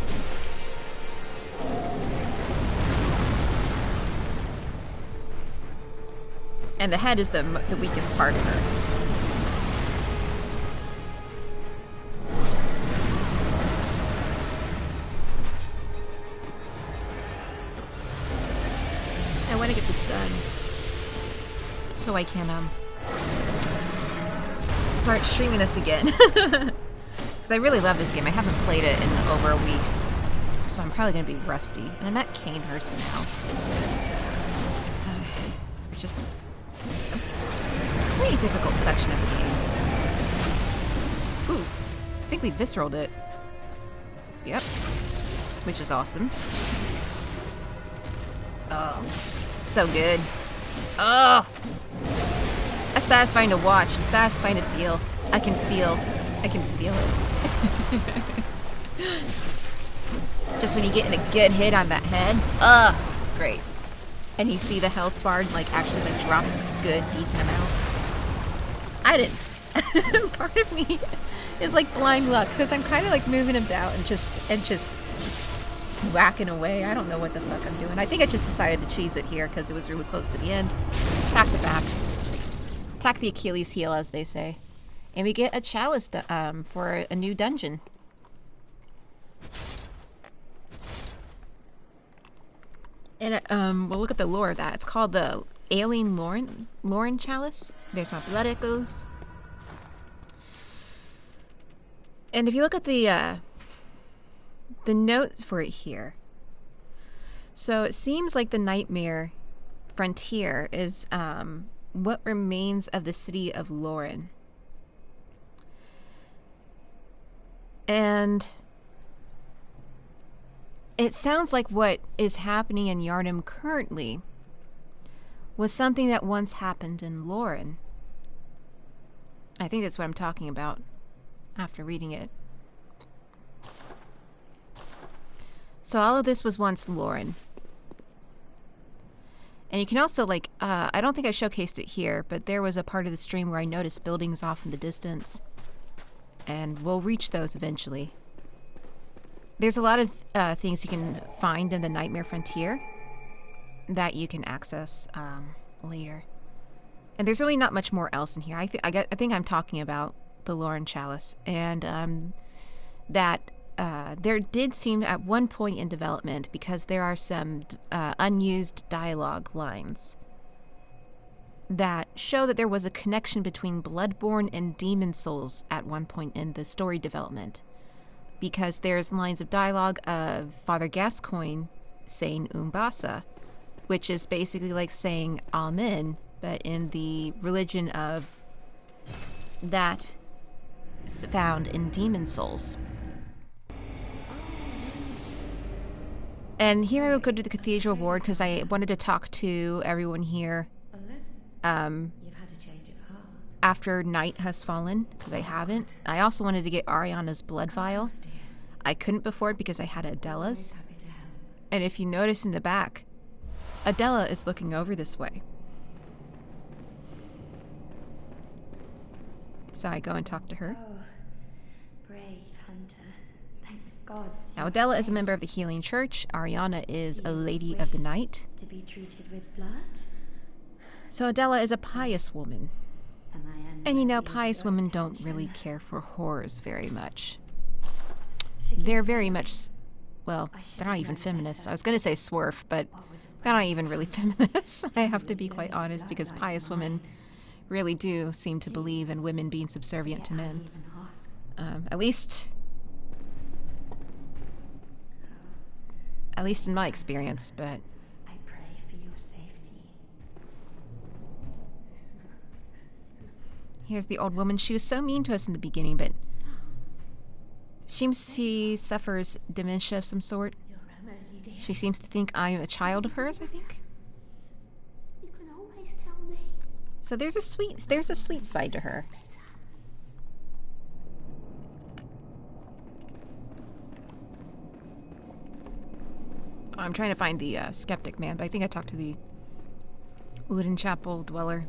And the head is the weakest part of her. so I can start streaming this again. Because I really love this game. I haven't played it in over a week, so I'm probably gonna be rusty. And I'm at Canehurst now. Just a pretty difficult section of the game. Ooh, I think we visceraled it. Yep, which is awesome. Oh, so good. Oh, that's satisfying to watch and satisfying to feel. I can feel it. Just when you get in a good hit on that head, it's great. And you see the health bar like actually like drop a good decent amount. I didn't. Part of me is like blind luck because I'm kind of like moving about and just whacking away. I don't know what the fuck I'm doing. I think I just decided to cheese it here because it was really close to the end. Tack the back. Tack the Achilles heel, as they say. And we get a chalice for a new dungeon. And we'll look at the lore of that. It's called the Alien Lauren Chalice. There's my blood echoes. And if you look at the notes for it here, so it seems like the Nightmare Frontier is what remains of the city of Lauren. And it sounds like what is happening in Yharnam currently was something that once happened in Lauren. I think that's what I'm talking about after reading it. So all of this was once Lauren. And you can also, like, I don't think I showcased it here, but there was a part of the stream where I noticed buildings off in the distance. And we'll reach those eventually. There's a lot of things you can find in the Nightmare Frontier that you can access later. And there's really not much more else in here. I think I'm talking about the Lauren Chalice. And that there did seem at one point in development, because there are some unused dialogue lines that show that there was a connection between Bloodborne and Demon Souls at one point in the story development. Because there's lines of dialogue of Father Gascoigne saying Umbasa, which is basically like saying Amen, but in the religion of that found in Demon Souls. And here I will go to the Cathedral Ward because I wanted to talk to everyone here after night has fallen, because I haven't. I also wanted to get Ariana's blood vial. I couldn't before because I had Adela's. And if you notice in the back, Adela is looking over this way. So I go and talk to her. Oh, brave hunter. Thank God. Now Adela is a member of the Healing Church. Ariana is a lady of the night. To be treated with blood? So Adela is a pious woman. Am I And you know, unworthy of pious your women don't attention? really care for horrors very much. Forgive They're me. very much, well, I should they're not have even known feminists. better. I was going to say swerf, but What would have they're not brought even me really to feminists. I have to be Blood quite honest, because like pious women mine. really do seem to believe in women being subservient to Yet I men. even ask. At least in my experience, but I pray for your safety. here's the old woman. She was so mean to us in the beginning, but seems she suffers dementia of some sort. Your remedy, dear. She seems to think I'm a child of hers, I think. You can always tell me. So there's a sweet side to her. I'm trying to find the skeptic man, but I think I talked to the Wooden Chapel dweller.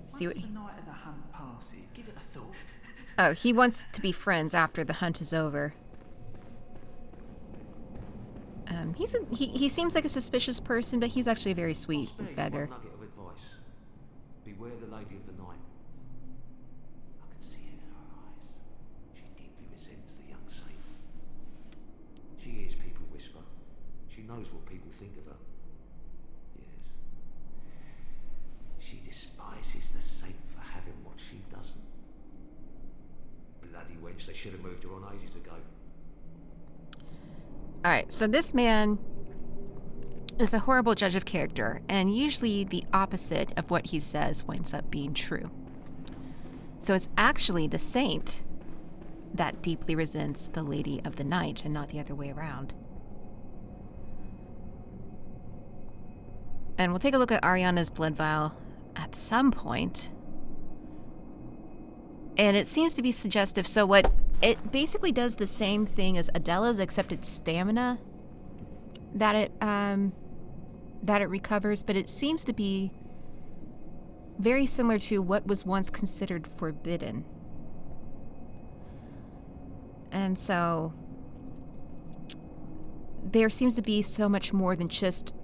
See what Once the night of the hunt passes, give it a thought. Oh, he wants to be friends after the hunt is over. He seems like a suspicious person, but he's actually a very sweet beggar. One nugget of advice. Beware the lady of the night. I can see it in her eyes. She deeply resents the young saint. She hears people whisper, knows what people think of her. Yes. She despises the saint for having what she doesn't. Bloody wench, they should have moved her on ages ago. Alright, so this man is a horrible judge of character, and usually the opposite of what he says winds up being true. So it's actually the saint that deeply resents the Lady of the Night, and not the other way around. And we'll take a look at Ariana's blood vial at some point. And it seems to be suggestive. So what it basically does the same thing as Adela's, except it's stamina that it recovers, but it seems to be very similar to what was once considered forbidden. And so there seems to be so much more than just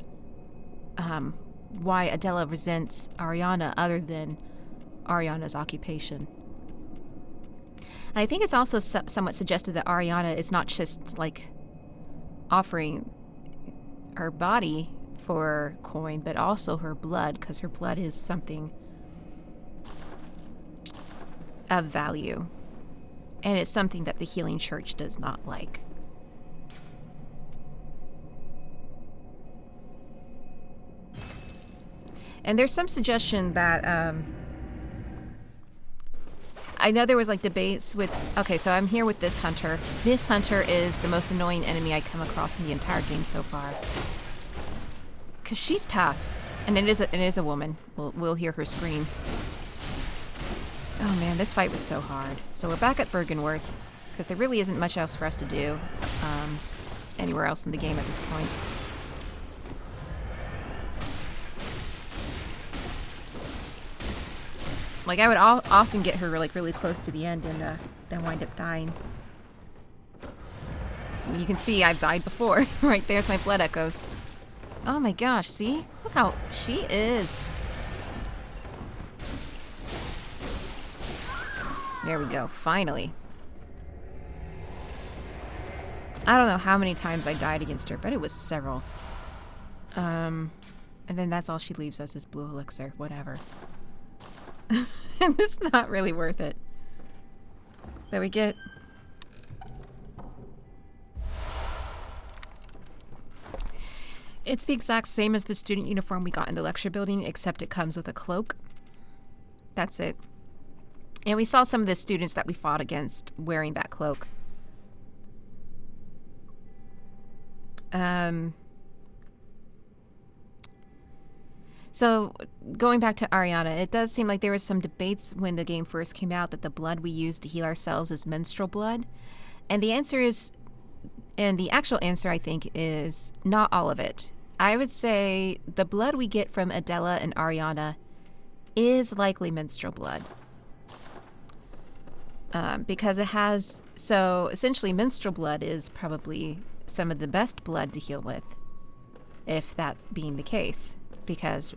why Adela resents Ariana, other than Ariana's occupation. And I think it's also somewhat suggested that Ariana is not just like offering her body for coin, but also her blood, because her blood is something of value. And it's something that the Healing Church does not like. And there's some suggestion that, I know there was like debates with, okay, so I'm here with this hunter. This hunter is the most annoying enemy I come across in the entire game so far. Because she's tough. And it is a woman. We'll hear her scream. Oh man, this fight was so hard. So we're back at Byrgenwerth, because there really isn't much else for us to do anywhere else in the game at this point. Like, I would often get her like really close to the end and then wind up dying. You can see I've died before. Right there's my blood echoes. Oh my gosh, see? Look how she is. There we go, finally. I don't know how many times I died against her, but it was several. And then that's all she leaves us is blue elixir, whatever. And it's not really worth it. But we get... It's the exact same as the student uniform we got in the lecture building, except it comes with a cloak. That's it. And we saw some of the students that we fought against wearing that cloak. So, going back to Ariana, it does seem like there was some debates when the game first came out that the blood we use to heal ourselves is menstrual blood. And the answer is, and the actual answer, I think, is not all of it. I would say the blood we get from Adela and Ariana is likely menstrual blood. Because it has, so essentially menstrual blood is probably some of the best blood to heal with, if that's being the case. Because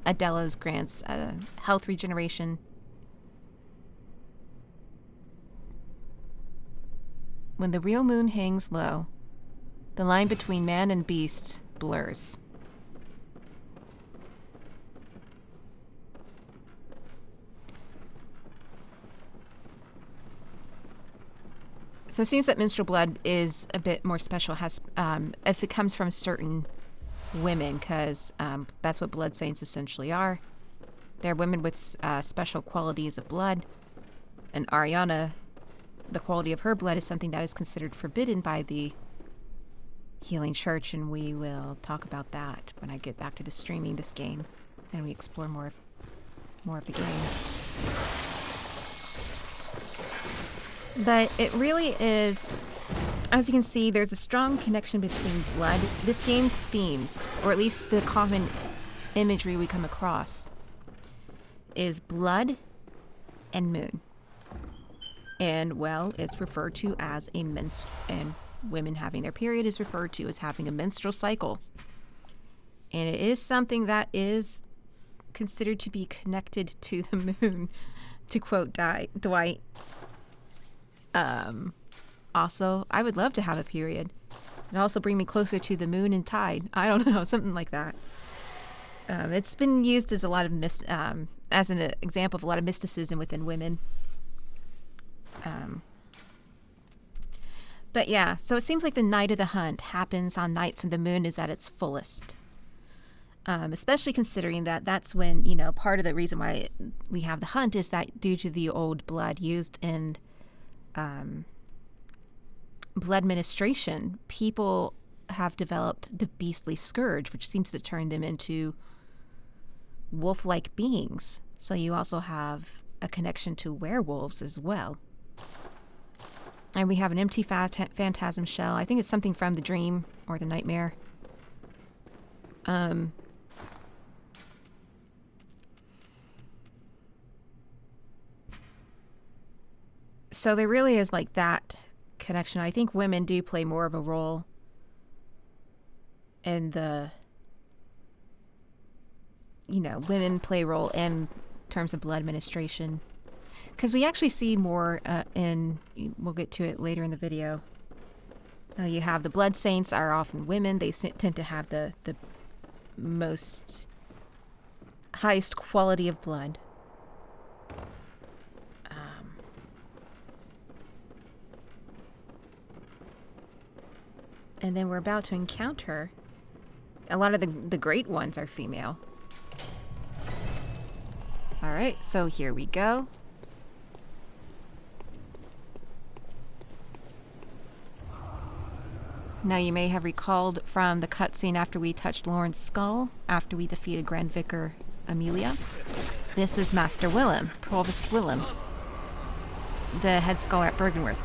Adela's grants health regeneration. When the real moon hangs low, the line between man and beast blurs. So it seems that menstrual blood is a bit more special, has if it comes from certain women, because that's what blood saints essentially are. They're women with special qualities of blood. And Ariana, the quality of her blood is something that is considered forbidden by the Healing Church, and we will talk about that when I get back to the streaming this game and we explore more of the game. But it really is, as you can see, there's a strong connection between blood. This game's themes, or at least the common imagery we come across, is blood and moon. And, well, it's referred to as a and women having their period is referred to as having a menstrual cycle. And it is something that is considered to be connected to the moon, to quote Dwight. Also, I would love to have a period. It also bring me closer to the moon and tide. I don't know, something like that. It's been used as a lot of as an example of a lot of mysticism within women. But yeah, so it seems like the night of the hunt happens on nights when the moon is at its fullest. Especially considering that that's when, you know, part of the reason why we have the hunt is that due to the old blood used in blood ministration, people have developed the beastly scourge, which seems to turn them into wolf-like beings. So you also have a connection to werewolves as well. And we have an empty phantasm shell. I think it's something from the dream or the nightmare. So there really is like that connection. I think women do play more of a role in the, you know, women play a role in terms of blood administration. Because we actually see more we'll get to it later in the video. You have the blood saints are often women. They tend to have the most highest quality of blood. And then we're about to encounter a lot of the great ones are female. All right, so here we go. Now you may have recalled from the cutscene after we touched Lauren's skull, after we defeated Grand Vicar Amelia. This is Master Willem, Provost Willem, the head scholar at Byrgenwerth.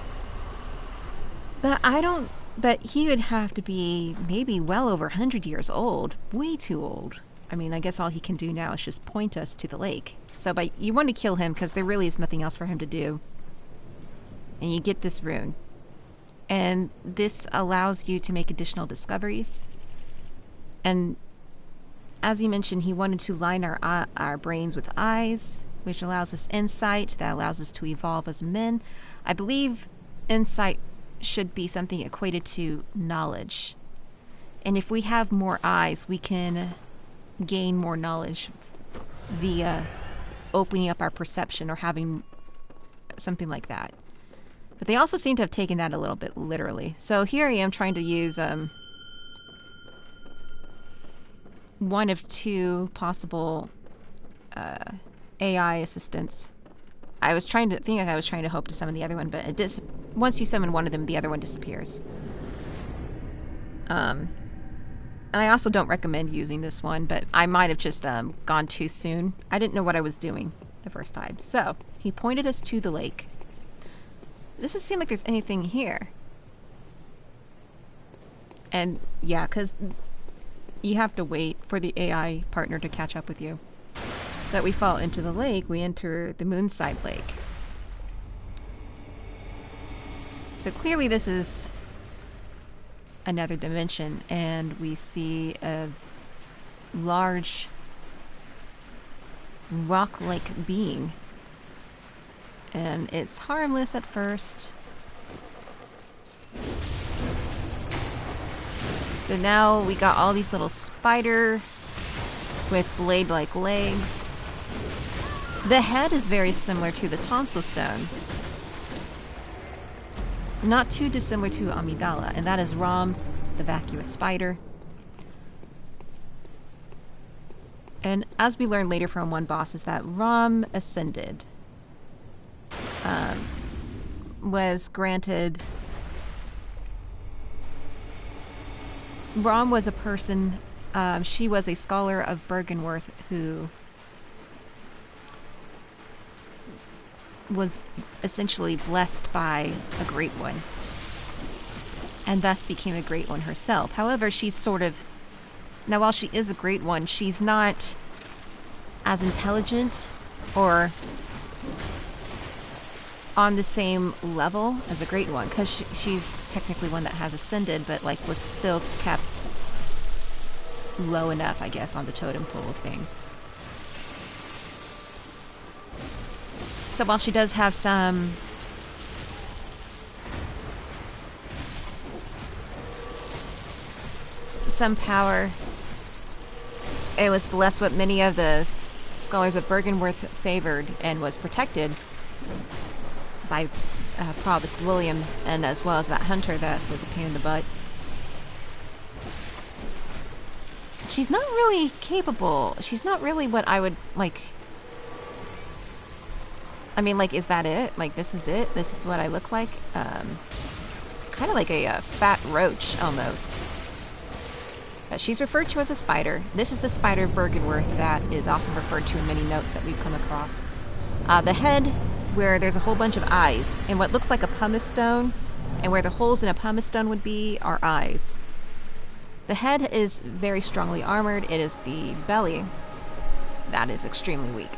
But he would have to be maybe well over 100 years old, way too old. I mean, I guess all he can do now is just point us to the lake. So you want to kill him because there really is nothing else for him to do. And you get this rune. And this allows you to make additional discoveries. And as he mentioned, he wanted to line our brains with eyes, which allows us insight, that allows us to evolve as men. I believe insight should be something equated to knowledge. And if we have more eyes, we can gain more knowledge via opening up our perception or having something like that. But they also seem to have taken that a little bit literally. So here I am trying to use one of two possible AI assistants. I was trying to hope to summon the other one, but once you summon one of them, the other one disappears. And I also don't recommend using this one, but I might have just gone too soon. I didn't know what I was doing the first time. So he pointed us to the lake. It doesn't seem like there's anything here. And yeah, because you have to wait for the AI partner to catch up with you. That we fall into the lake, we enter the Moonside Lake. So clearly this is another dimension, and we see a large rock-like being. And it's harmless at first. But now we got all these little spider with blade-like legs. The head is very similar to the tonsil stone. Not too dissimilar to Amidala, and that is Rom, the vacuous spider. And as we learn later from one boss is that Rom ascended. Was granted... Rom was a person... she was a scholar of Byrgenwerth who was essentially blessed by a great one and thus became a great one herself. However, she's sort of... Now, while she is a great one, she's not as intelligent or on the same level as a great one, because she's technically one that has ascended, but like was still kept low enough, I guess, on the totem pole of things. So while she does have some some power. It was blessed what many of the scholars of Byrgenwerth favored and was protected by Provost William, and as well as that hunter that was a pain in the butt. She's not really capable. She's not really what I would, like... I mean, like, is that it? Like, this is it? This is what I look like? It's kind of like a fat roach, almost. But she's referred to as a spider. This is the spider of Byrgenwerth that is often referred to in many notes that we've come across. The head, where there's a whole bunch of eyes, and what looks like a pumice stone, and where the holes in a pumice stone would be, are eyes. The head is very strongly armored. It is the belly that is extremely weak.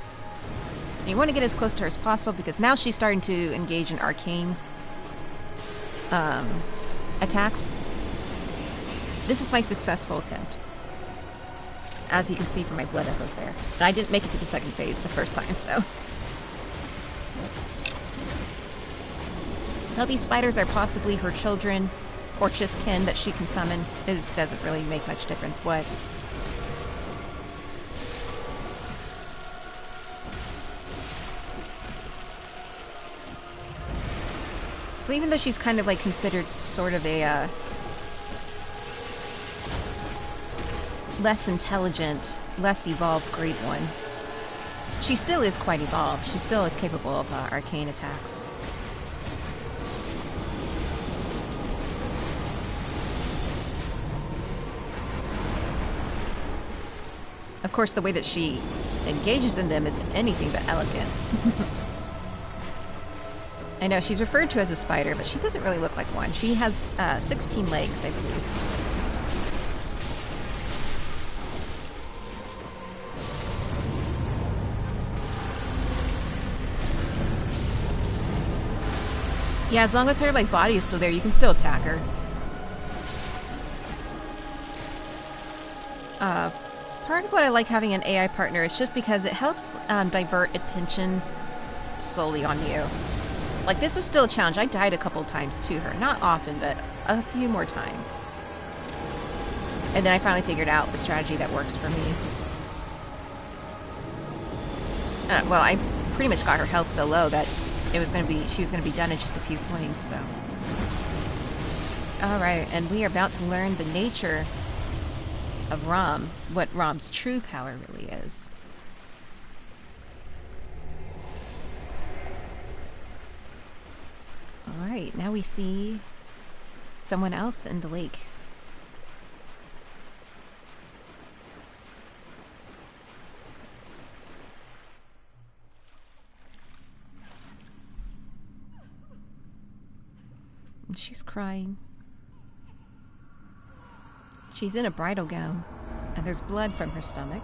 And you want to get as close to her as possible, because now she's starting to engage in arcane attacks. This is my successful attempt, as you can see from my blood echoes there. And I didn't make it to the second phase the first time, so... So these spiders are possibly her children, or just kin that she can summon. It doesn't really make much difference what. So even though she's kind of like considered sort of a less intelligent, less evolved Great One, she still is quite evolved. She still is capable of arcane attacks. Of course, the way that she engages in them is anything but elegant. I know, she's referred to as a spider, but she doesn't really look like one. She has 16 legs, I believe. Yeah, as long as her like body is still there, you can still attack her. Part of what I like having an AI partner is just because it helps divert attention solely on you. Like, this was still a challenge. I died a couple times to her. Not often, but a few more times. And then I finally figured out the strategy that works for me. Well, I pretty much got her health so low that she was going to be done in just a few swings, so. Alright, and we are about to learn the nature of Rom, what Rom's true power really is. Alright, now we see someone else in the lake. And she's crying. She's in a bridal gown, and there's blood from her stomach,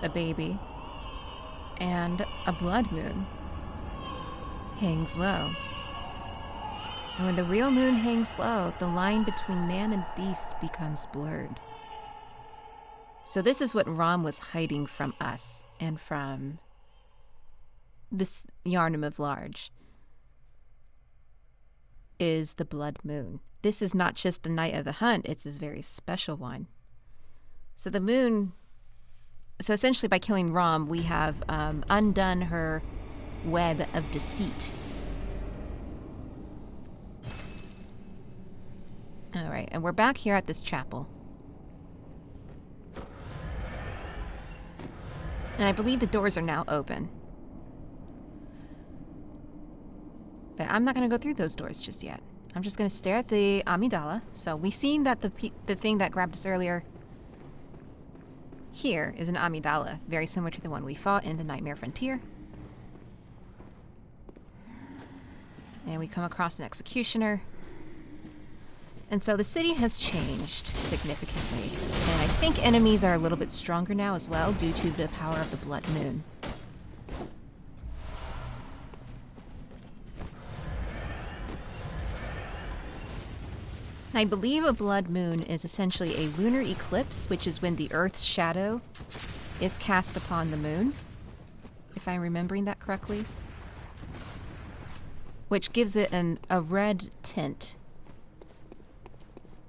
a baby, and a blood moon hangs low. And when the real moon hangs low, the line between man and beast becomes blurred. So this is what Rom was hiding from us and from this Yharnam of Large, is the blood moon. This is not just the night of the hunt, it's this very special one. So the moon, so essentially by killing Rom, we have undone her web of deceit. All right, and we're back here at this chapel. And I believe the doors are now open. But I'm not going to go through those doors just yet. I'm just going to stare at the Amygdala. So we've seen that the thing that grabbed us earlier here is an Amygdala, very similar to the one we fought in the Nightmare Frontier. And we come across an executioner. And so the city has changed significantly. And I think enemies are a little bit stronger now as well due to the power of the blood moon. I believe a blood moon is essentially a lunar eclipse, which is when the Earth's shadow is cast upon the moon, if I'm remembering that correctly, which gives it a red tint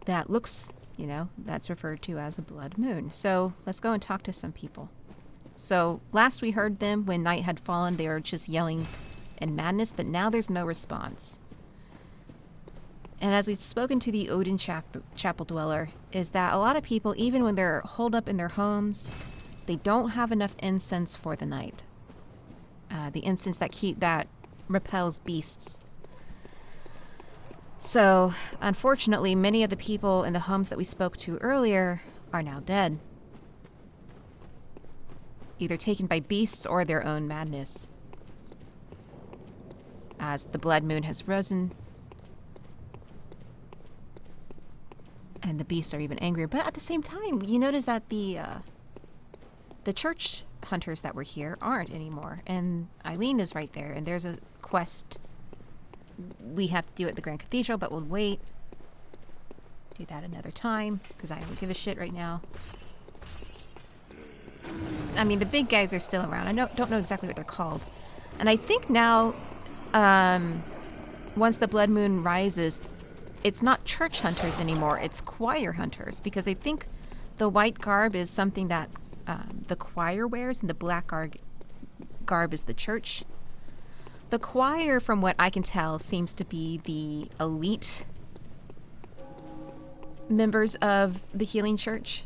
that looks You know, that's referred to as a blood moon. So let's go and talk to some people. So last we heard them, when night had fallen, they were just yelling in madness, but now there's no response. And as we've spoken to the Odin Chapel dweller, is that a lot of people, even when they're holed up in their homes, they don't have enough incense for the night. The incense that repels beasts. So, unfortunately, many of the people in the homes that we spoke to earlier are now dead. Either taken by beasts or their own madness. As the blood moon has risen, and the beasts are even angrier. But at the same time, you notice that the church hunters that were here aren't anymore. And Eileen is right there, and there's a quest we have to do at the Grand Cathedral, but we'll wait. Do that another time, because I don't give a shit right now. I mean, the big guys are still around. I don't know exactly what they're called. And I think now, once the blood moon rises, it's not church hunters anymore, it's choir hunters, because I think the white garb is something that the choir wears, and the black garb is the church. The choir, from what I can tell, seems to be the elite members of the Healing Church.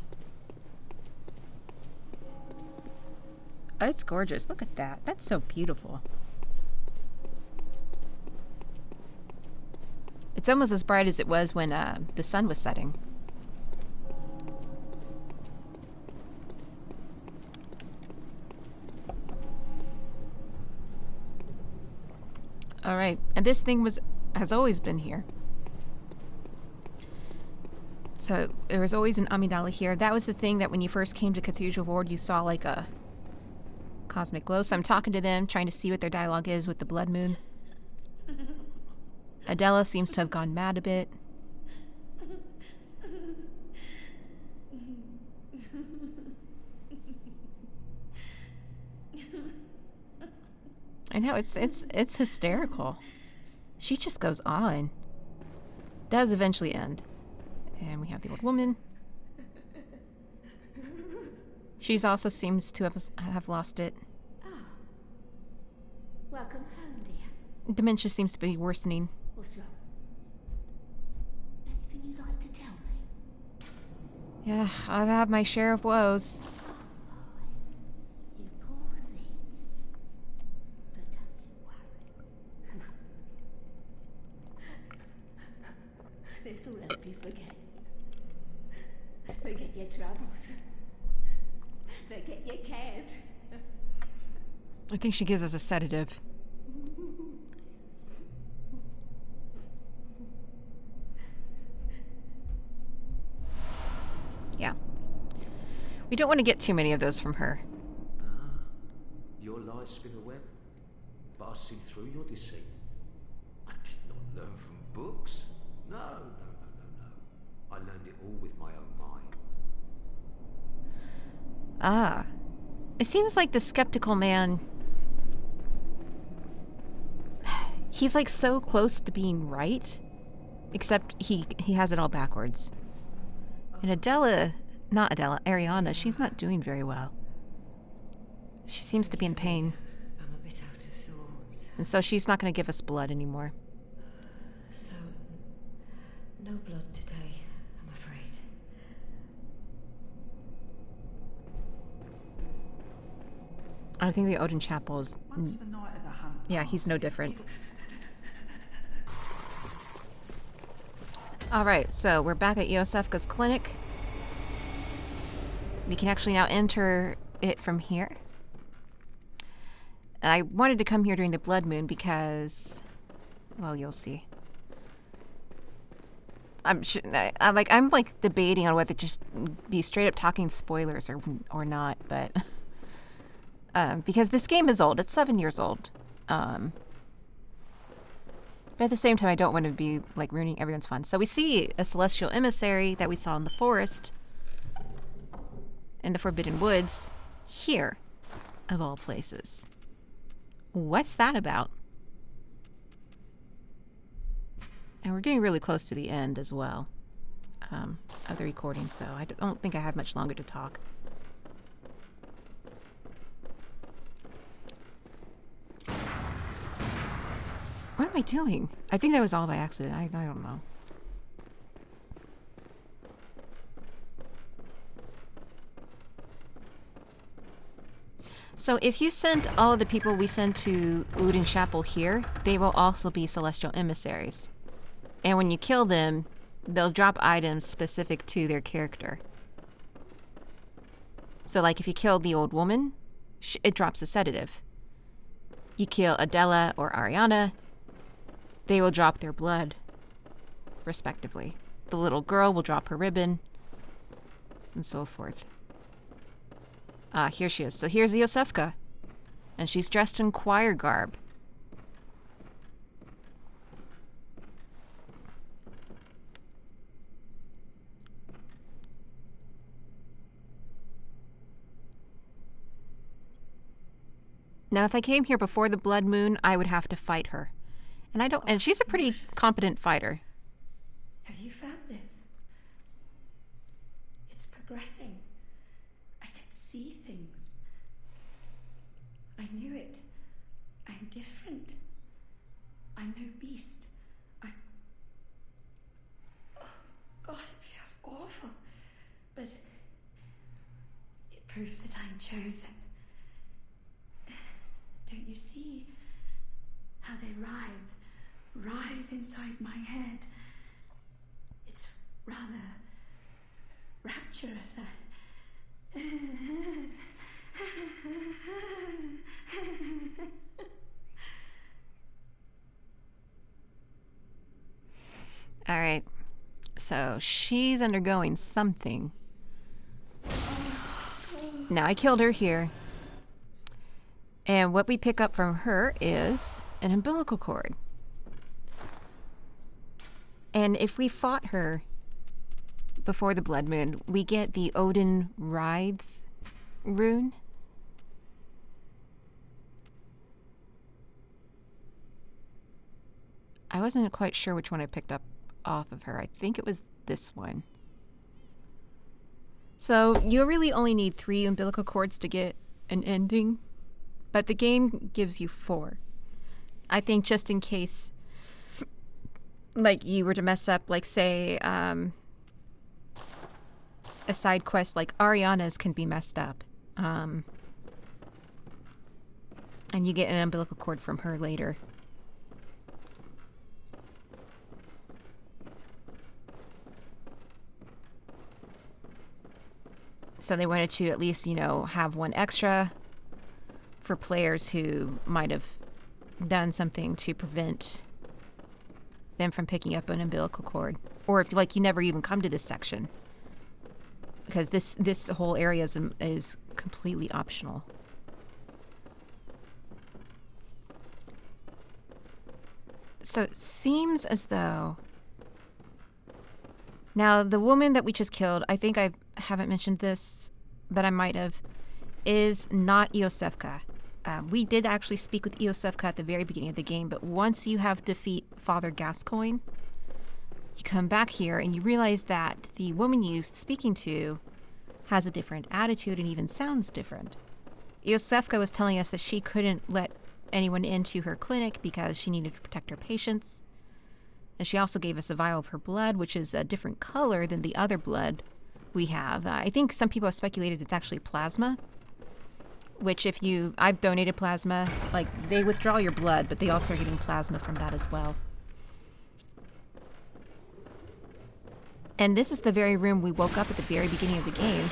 Oh, it's gorgeous. Look at that. That's so beautiful. It's almost as bright as it was when the sun was setting. All right, and this thing has always been here. So there was always an Amidala here. That was the thing that when you first came to Cathedral Ward, you saw like a cosmic glow. So I'm talking to them, trying to see what their dialogue is with the blood moon. Adela seems to have gone mad a bit. I know, it's hysterical. She just goes on. Does eventually end. And we have the old woman. She's also seems to have lost it. Ah. Welcome home, dear. Dementia seems to be worsening. What's wrong? Anything you'd like to tell me? Yeah, I've had my share of woes. You poor thing. But don't you worry. This'll help you forget. Forget your troubles. Forget your cares. I think she gives us a sedative. Yeah. We don't want to get too many of those from her. Ah, your lies spin a web, but I see through your deceit. I did not learn from books. No. I learned it all with my own mind. Ah. It seems like the skeptical man... He's like so close to being right, except he has it all backwards. And Ariana, she's not doing very well. She seems to be in pain. I'm a bit out of sorts. And so she's not going to give us blood anymore. So, no blood today, I'm afraid. I think the Odin Chapel is... Once the night of the hunt Yeah, he's no different. Alright, so we're back at Iosefka's clinic. We can actually now enter it from here. And I wanted to come here during the blood moon because... Well, you'll see. I'm debating on whether to just be straight up talking spoilers or not, but... because this game is old. It's 7 years old. But at the same time, I don't want to be like ruining everyone's fun. So we see a celestial emissary that we saw in the forest, in the Forbidden Woods, here, of all places. What's that about? And we're getting really close to the end as well. of the recording, so I don't think I have much longer to talk. What am I doing? I think that was all by accident. I don't know. So if you send all of the people we send to Uden Chapel here, they will also be celestial emissaries. And when you kill them, they'll drop items specific to their character. So like if you kill the old woman, it drops a sedative. You kill Adela or Ariana, they will drop their blood, respectively. The little girl will drop her ribbon, and so forth. Here she is. So here's Iosefka, and she's dressed in choir garb. Now, if I came here before the blood moon, I would have to fight her. And she's a pretty competent fighter. Have you found this? It's progressing. I can see things. I knew it. I'm different. I'm no beast. Oh, God, it feels awful. But it proves that I'm chosen. Don't you see how they writhe inside my head? It's rather rapturous. All right. So she's undergoing something. Now, I killed her here. And what we pick up from her is an umbilical cord. And if we fought her before the blood moon, we get the Odin Writhes rune. I wasn't quite sure which one I picked up off of her. I think it was this one. So you really only need 3 umbilical cords to get an ending, but the game gives you 4. I think just in case, like, you were to mess up, like, say, a side quest like Ariana's can be messed up. And you get an umbilical cord from her later. So they wanted to at least, have one extra for players who might have done something to prevent them from picking up an umbilical cord. Or if, you never even come to this section. Because this whole area is completely optional. So it seems as though... Now, the woman that we just killed, I think I haven't mentioned this, but I might have, is not Iosefka. We did actually speak with Iosefka at the very beginning of the game, but once you have defeat Father Gascoigne, you come back here and you realize that the woman you're speaking to has a different attitude and even sounds different. Iosefka was telling us that she couldn't let anyone into her clinic because she needed to protect her patients. And she also gave us a vial of her blood, which is a different color than the other blood we have. I think some people have speculated it's actually plasma, which I've donated plasma, they withdraw your blood, but they also are getting plasma from that as well. And this is the very room we woke up at the very beginning of the game.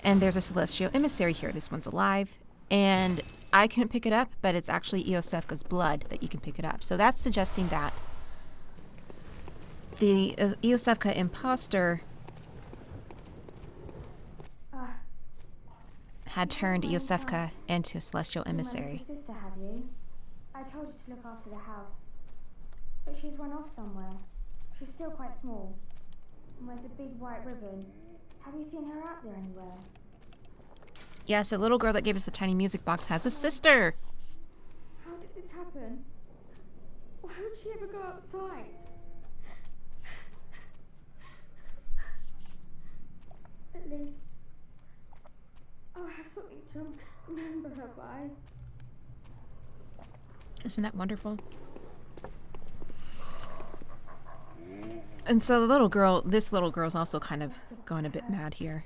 And there's a celestial emissary here. This one's alive. And I couldn't pick it up, but it's actually Iosefka's blood that you can pick it up. So that's suggesting that the Iosefka imposter had turned Iosefka into a celestial emissary. Sister, have you? I told her to look after the house, but she's run off somewhere. She's still quite small and wears a big white ribbon. Have you seen her out there anywhere? Yes, a little girl that gave us the tiny music box has a sister. How did this happen? Why would she ever go outside? At least I'll have something to remember her by. Isn't that wonderful? And so the little girl, this little girl's also kind of going a bit mad here.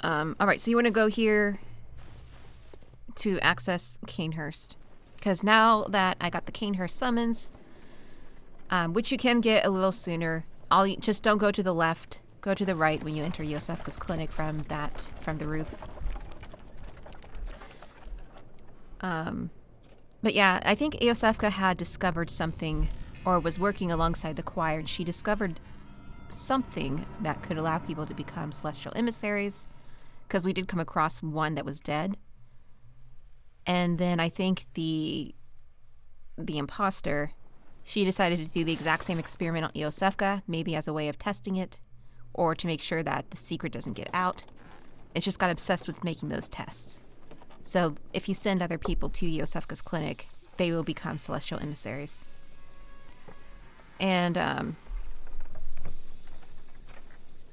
Alright, so you want to go here to access Canehurst. Because now that I got the Canehurst summons, which you can get a little sooner, just don't go to the left. Go to the right when you enter Yosefka's clinic from the roof. But yeah, I think Yosefka had discovered something, or was working alongside the choir, and she discovered something that could allow people to become celestial emissaries, because we did come across one that was dead. And then I think the imposter, she decided to do the exact same experiment on Yosefka, maybe as a way of testing it, or to make sure that the secret doesn't get out. It just got obsessed with making those tests. So if you send other people to Yosefka's clinic, they will become celestial emissaries. And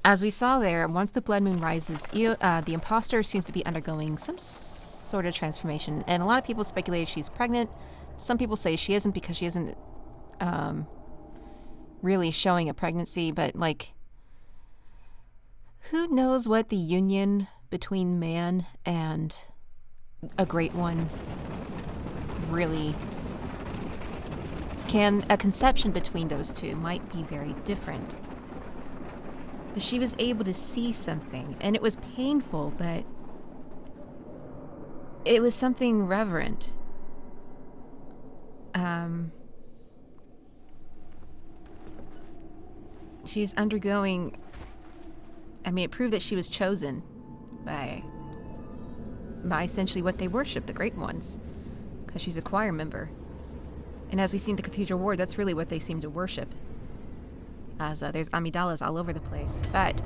as we saw there, once the blood moon rises, the imposter seems to be undergoing some sort of transformation. And a lot of people speculate she's pregnant. Some people say she isn't because she isn't really showing a pregnancy. But, like, who knows what the union between man and a great one really a conception between those two might be very different. But she was able to see something, and it was painful, but it was something reverent. She's undergoing, I mean, it proved that she was chosen by essentially what they worship, the Great Ones, because she's a choir member. And as we see in the Cathedral Ward, that's really what they seem to worship, as there's Amidalas all over the place. But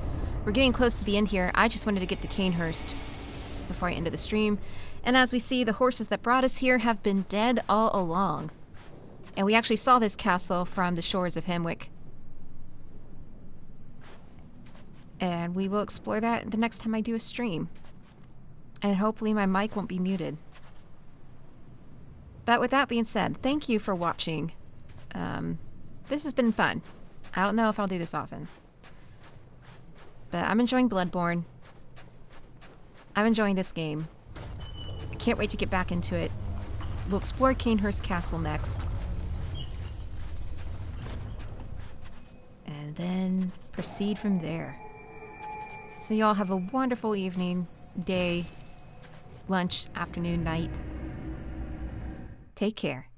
we're getting close to the end here. I just wanted to get to Canehurst before I ended the stream. And as we see, the horses that brought us here have been dead all along. And we actually saw this castle from the shores of Hemwick. And we will explore that the next time I do a stream. And hopefully my mic won't be muted. But with that being said, thank you for watching. This has been fun. I don't know if I'll do this often. But I'm enjoying Bloodborne. I'm enjoying this game. I can't wait to get back into it. We'll explore Canehurst Castle next. And then proceed from there. So y'all have a wonderful evening, day, lunch, afternoon, night. Take care.